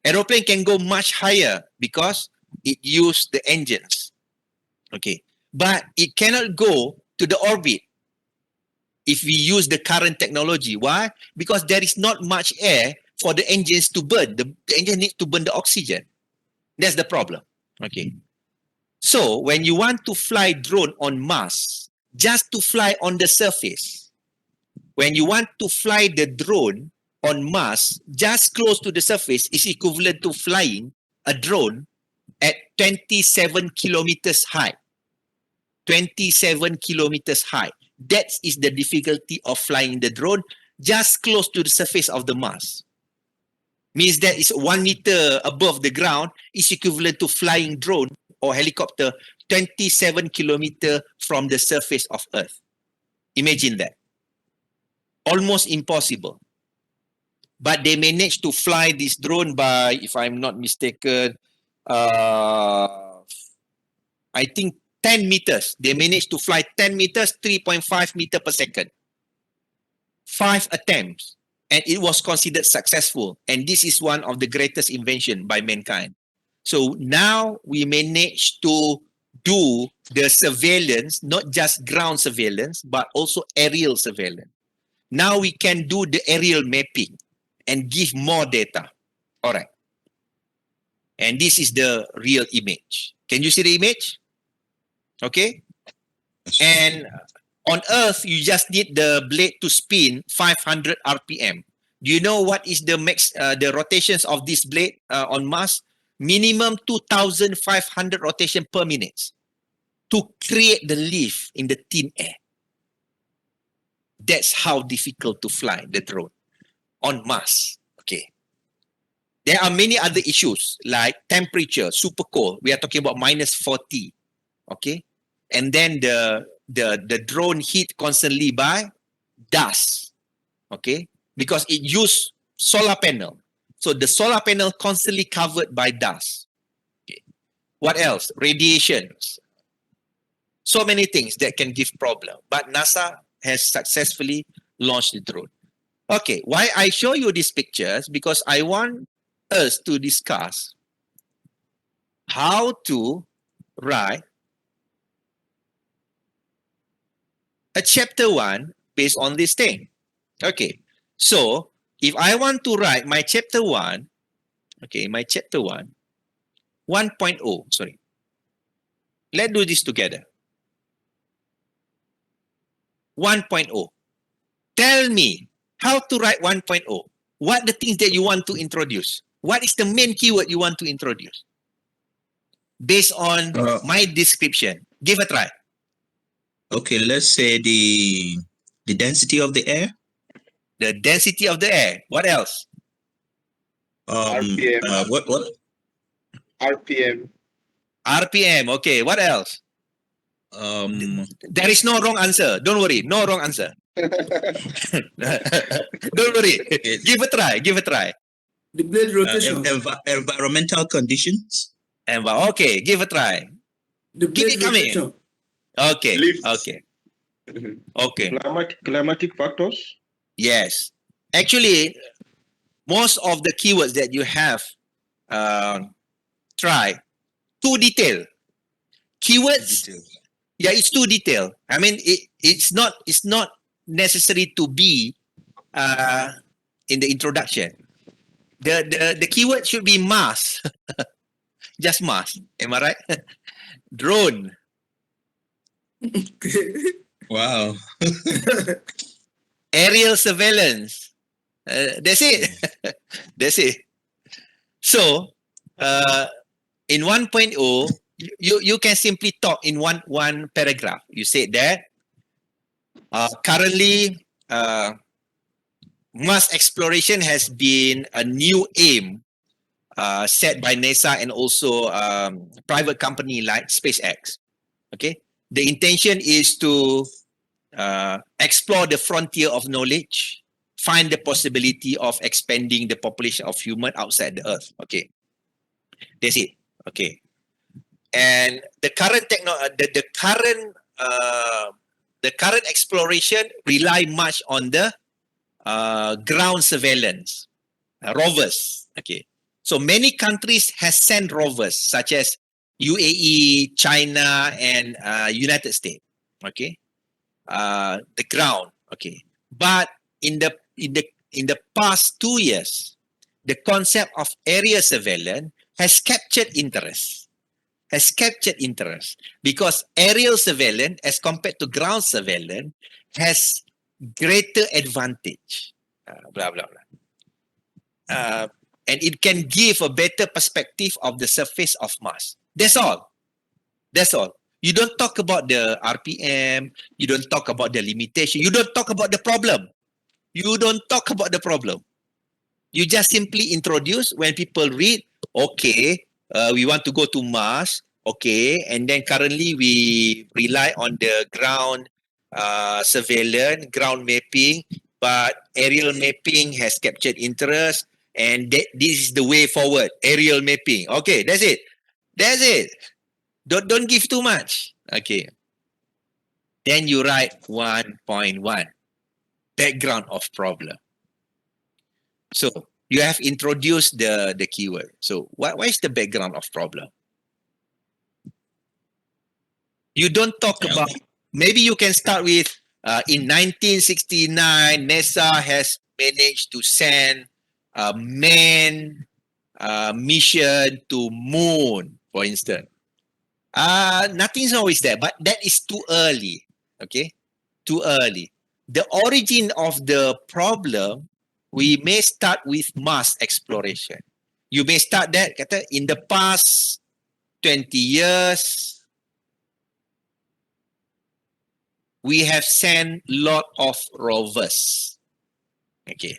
Aeroplane can go much higher because it uses the engines. Okay. But it cannot go to the orbit if we use the current technology. Why? Because there is not much air for the engines to burn. The engine needs to burn the oxygen. That's the problem. Okay. So when you want to fly drone on Mars, just to fly on the surface, when you want to fly the drone on Mars, just close to the surface is equivalent to flying a drone at 27 kilometers high. 27 kilometers high. That is the difficulty of flying the drone just close to the surface of the Mars. Means that it's 1 meter above the ground is equivalent to flying drone or helicopter 27 kilometers from the surface of Earth. Imagine that. Almost impossible. But they managed to fly this drone by, if I'm not mistaken, I think 10 meters. They managed to fly 10 meters, 3.5 meters per second. 5 attempts. And it was considered successful. And this is one of the greatest inventions by mankind. So now we managed to do the surveillance, not just ground surveillance, but also aerial surveillance. Now we can do the aerial mapping and give more data. All right. And this is the real image. Can you see the image? Okay. And on Earth, you just need the blade to spin 500 RPM. Do you know what is the rotations of this blade on Mars? Minimum 2,500 rotation per minute to create the lift in the thin air. That's how difficult to fly the drone on Mars. Okay. There are many other issues like temperature, super cold. We are talking about minus 40. Okay. And then the drone hit constantly by dust. Okay. Because it used solar panel. So the solar panel constantly covered by dust. Okay. What else? Radiations. So many things that can give problem. But NASA has successfully launched the drone. Okay, why I show you these pictures? Because I want us to discuss how to write a chapter 1 based on this thing. Okay, so if I want to write my chapter 1, Okay, in my chapter 1.0, sorry. Let's do this together. 1.0. Tell me how to write 1.0. What the things that you want to introduce? What is the main keyword you want to introduce? Based on my description. Give a try. Okay, let's say the density of the air. The density of the air. What else? RPM. What? RPM. RPM. Okay, what else? There is no wrong answer. Don't worry. No wrong answer. Don't worry. Give a try. Give a try. The blade rotation. Environmental conditions. Okay, give a try. The Keep blade it coming. rotation. Okay. Lifts. Okay. Okay. Climatic factors. Yes. Actually, most of the keywords that you have tried, too detailed. Keywords, yeah, it's too detailed. I mean, it's not necessary to be in the introduction. The keyword should be mass. Just mass. Am I right? Drone. Wow. Aerial surveillance. That's it. That's it. So, in 1.0, you can simply talk in one paragraph. You said that currently Mars exploration has been a new aim set by NASA and also private company like SpaceX. Okay, the intention is to explore the frontier of knowledge, find the possibility of expanding the population of human outside the Earth. Okay, that's it. Okay, and the current the current exploration rely much on the ground surveillance, rovers. Okay, so many countries has sent rovers such as UAE, China, and United States. Okay, the ground. Okay, but in the past 2 years, the concept of area surveillance has captured interest. Because aerial surveillance as compared to ground surveillance has greater advantage. Blah blah blah. And it can give a better perspective of the surface of Mars. That's all. That's all. You don't talk about the RPM. You don't talk about the limitation. You don't talk about the problem. You don't talk about the problem. You just simply introduce when people read, okay, we want to go to Mars, okay, and then currently we rely on the ground surveillance, ground mapping, but aerial mapping has captured interest, and this is the way forward, aerial mapping. Okay, that's it. That's it. Don't give too much. Okay. Then you write 1.1, background of problem. So you have introduced the keyword. So what is the background of problem? You don't talk about, maybe you can start with, in 1969, NASA has managed to send a manned mission to moon, for instance. Nothing's always there, but that is too early. Okay, too early. The origin of the problem, we may start with Mars exploration. You may start that, kata, in the past 20 years, we have sent lot of rovers. Okay,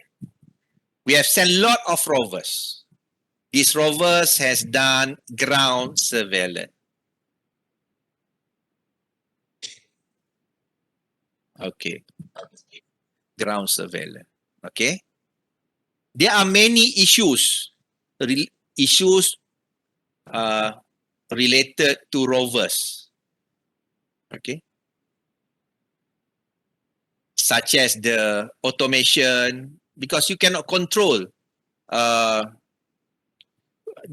we have sent lot of rovers. These rovers has done ground surveillance. Okay, ground surveillance. Okay, there are many issues related to rovers. Okay, such as the automation, because you cannot control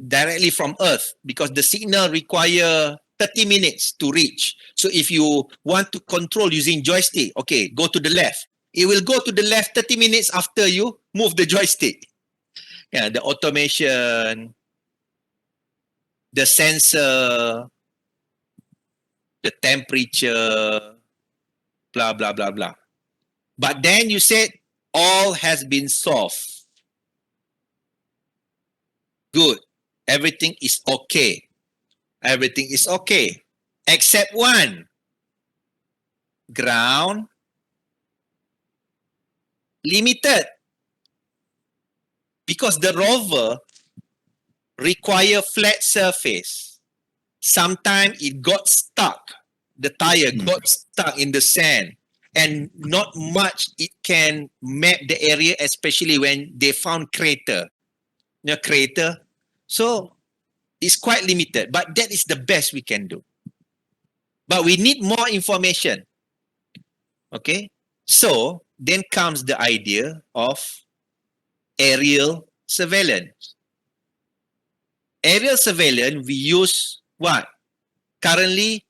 directly from Earth because the signal require 30 minutes to reach. So if you want to control using joystick, okay, go to the left. It will go to the left 30 minutes after you move the joystick. Yeah, the automation, the sensor, the temperature, blah, blah, blah, blah. But then you said all has been solved. Good. Everything is okay. Everything is okay. Except one. Ground limited. Because the rover require flat surface. Sometimes it got stuck. The tire got stuck in the sand. And not much it can map the area, especially when they found crater. Crater. So it's quite limited, but that is the best we can do. But we need more information. Okay? So then comes the idea of aerial surveillance. Aerial surveillance, we use what? Currently,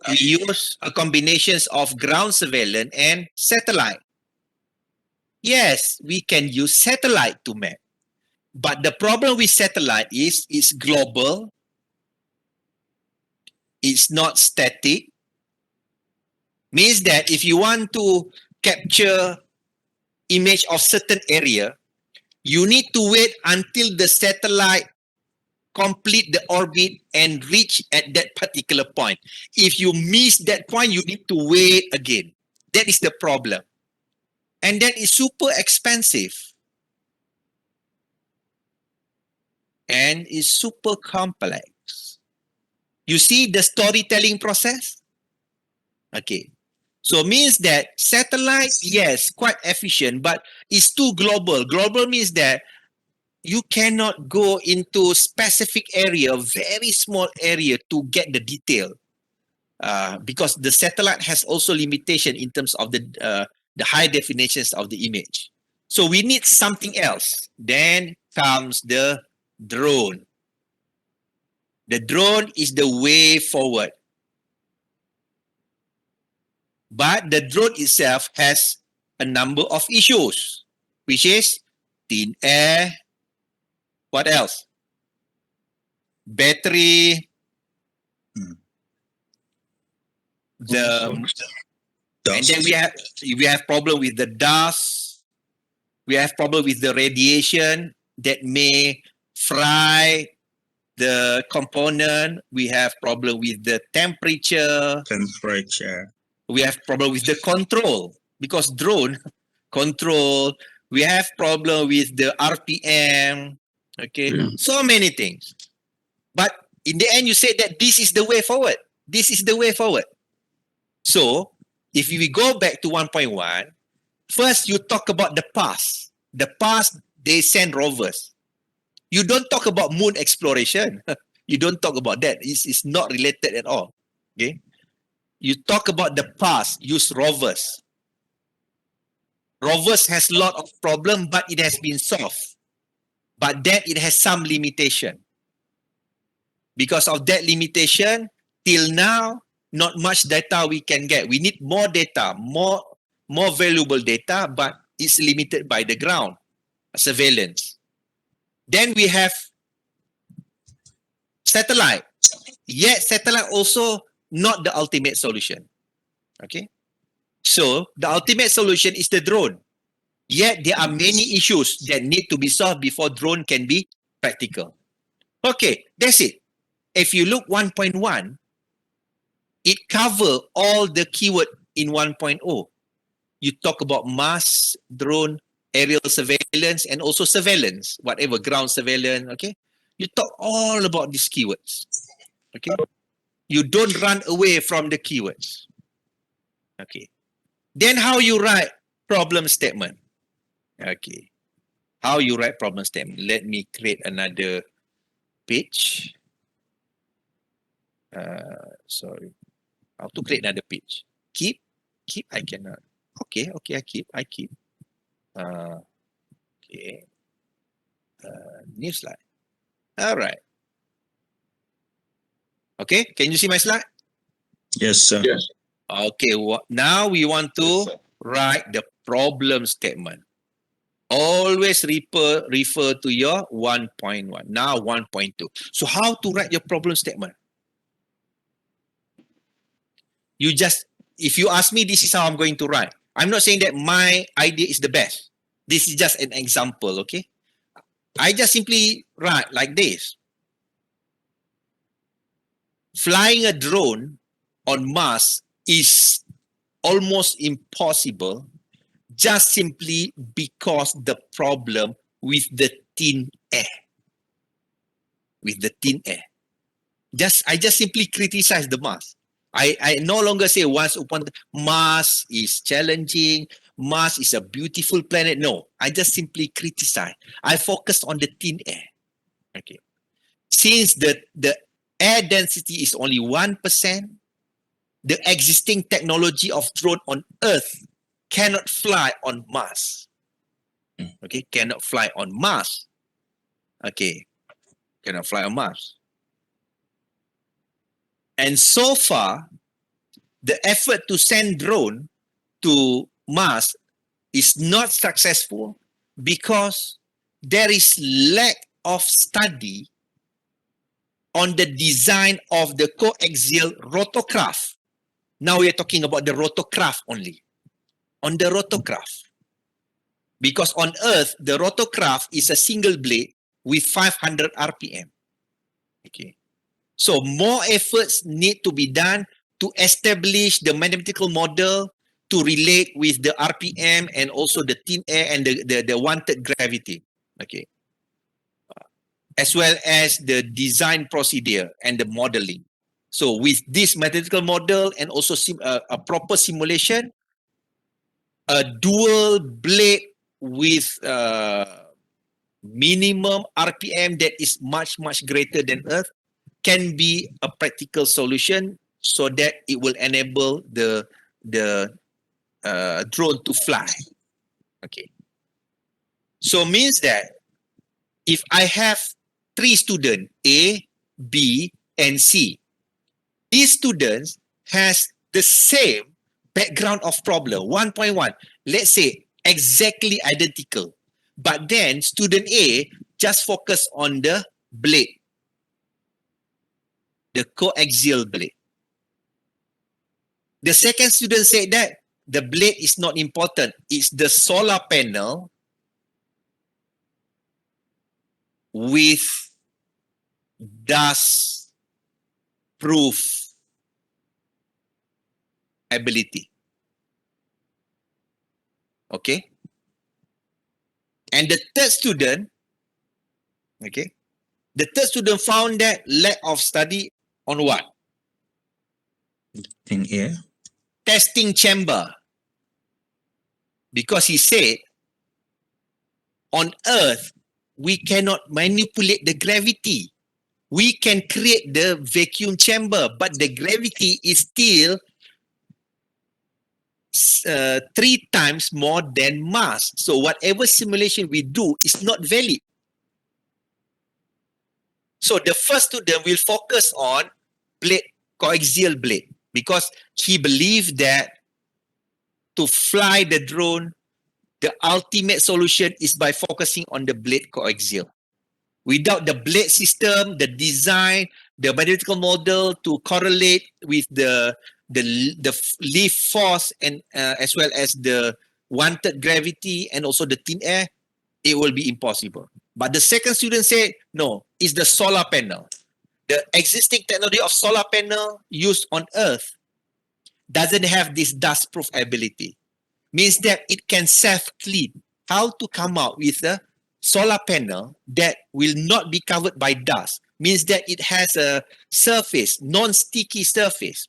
we use a combinations of ground surveillance and satellite. Yes, we can use satellite to map. But the problem with satellite is it's global. It's not static. Means that if you want to capture image of certain area, you need to wait until the satellite complete the orbit and reach at that particular point. If you miss that point, you need to wait again. That is the problem. And that is super expensive. And is super complex. You see the storytelling process? Okay. So means that satellite, yes, quite efficient, but it's too global. Global means that you cannot go into specific area, very small area to get the detail. Because the satellite has also limitation in terms of the high definitions of the image. So we need something else. Then comes the drone. The drone is the way forward. But the drone itself has a number of issues, which is thin air. What else? Battery. And then we have problem with the dust. We have problem with the radiation that may fry the component. We have problem with the temperature. We have problem with the control, because drone control. We have problem with the RPM. Okay, so many things. But in the end, you say that this is the way forward. This is the way forward. So if we go back to 1.1, first you talk about the past. The past, they send rovers. You don't talk about moon exploration. You don't talk about that. It's not related at all. Okay. You talk about the past, use rovers. Rovers has a lot of problem, but it has been solved. But then it has some limitation. Because of that limitation, till now, not much data we can get. We need more data, more valuable data, but it's limited by the ground surveillance. Then we have satellite. Yet satellite also not the ultimate solution. Okay. So the ultimate solution is the drone. Yet there are many issues that need to be solved before drone can be practical. Okay, that's it. If you look 1.1, it covers all the keyword in 1.0. You talk about mass, drone, aerial surveillance, and also surveillance, whatever, ground surveillance, okay? You talk all about these keywords, okay? You don't run away from the keywords, okay? Then how you write problem statement, okay? How you write problem statement. Let me create another page. Sorry. How to create another page? Keep, I cannot. Okay, I keep. Okay. New slide. All right. Okay, can you see my slide? Yes, sir. Yes. Okay, now we want to write the problem statement. Always refer to your 1.1. Now 1.2. So how to write your problem statement? If you ask me, this is how I'm going to write. I'm not saying that my idea is the best. This is just an example, okay? I just simply write like this. Flying a drone on Mars is almost impossible just simply because the problem with the thin air. With the thin air. I just simply criticize the Mars. I no longer say once upon Mars is challenging, Mars is a beautiful planet. No, I just simply criticize. I focus on the thin air. Okay. Since the air density is only 1%, the existing technology of drone on Earth cannot fly on Mars. Okay, cannot fly on Mars. Okay, cannot fly on Mars. And so far, the effort to send drone to Mars is not successful because there is lack of study on the design of the coaxial rotorcraft. Now we are talking about the rotorcraft only. On the rotorcraft. Because on Earth, the rotorcraft is a single blade with 500 RPM. Okay. So more efforts need to be done to establish the mathematical model to relate with the RPM and also the thin air and the wanted gravity. Okay. As well as the design procedure and the modeling. So with this mathematical model and also a proper simulation, a dual blade with minimum RPM that is much, much greater than Earth can be a practical solution so that it will enable the drone to fly. Okay. So means that if I have 3 students, A, B, and C, these students has the same background of problem, 1.1, let's say exactly identical. But then student A just focus on the blade, the coaxial blade. The second student said that the blade is not important. It's the solar panel with dust-proof ability. Okay? And the third student, okay, the third student found that lack of study on what? Thin air. Testing chamber. Because he said, on Earth, we cannot manipulate the gravity. We can create the vacuum chamber, but the gravity is still 3 times more than Mars. So whatever simulation we do is not valid. So the first student will focus on blade, coaxial blade, because he believed that to fly the drone, the ultimate solution is by focusing on the blade coaxial. Without the blade system, the design, the mathematical model to correlate with the lift force and as well as the wanted gravity and also the thin air, it will be impossible. But the second student said, no, it's the solar panel. The existing technology of solar panel used on Earth doesn't have this dust-proof ability. Means that it can self-clean. How to come out with a solar panel that will not be covered by dust means that it has a surface, non-sticky surface,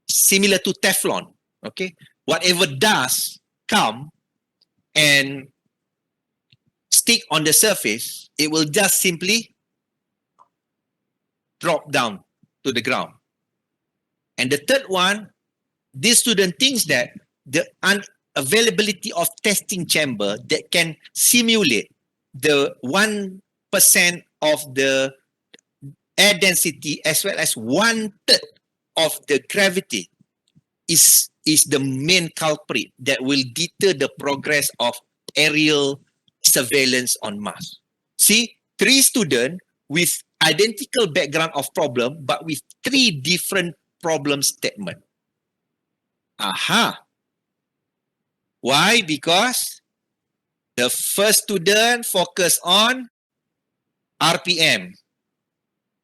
similar to Teflon. Okay, whatever dust come and stick on the surface, it will just simply drop down to the ground. And the third one, this student thinks that the unavailability of testing chamber that can simulate the 1% of the air density as well as 1/3 of the gravity is the main culprit that will deter the progress of aerial surveillance on mass. See, 3 students with identical background of problem, but with 3 different problem statement. Aha. Why? Because the first student focus on RPM.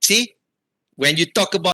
See, when you talk about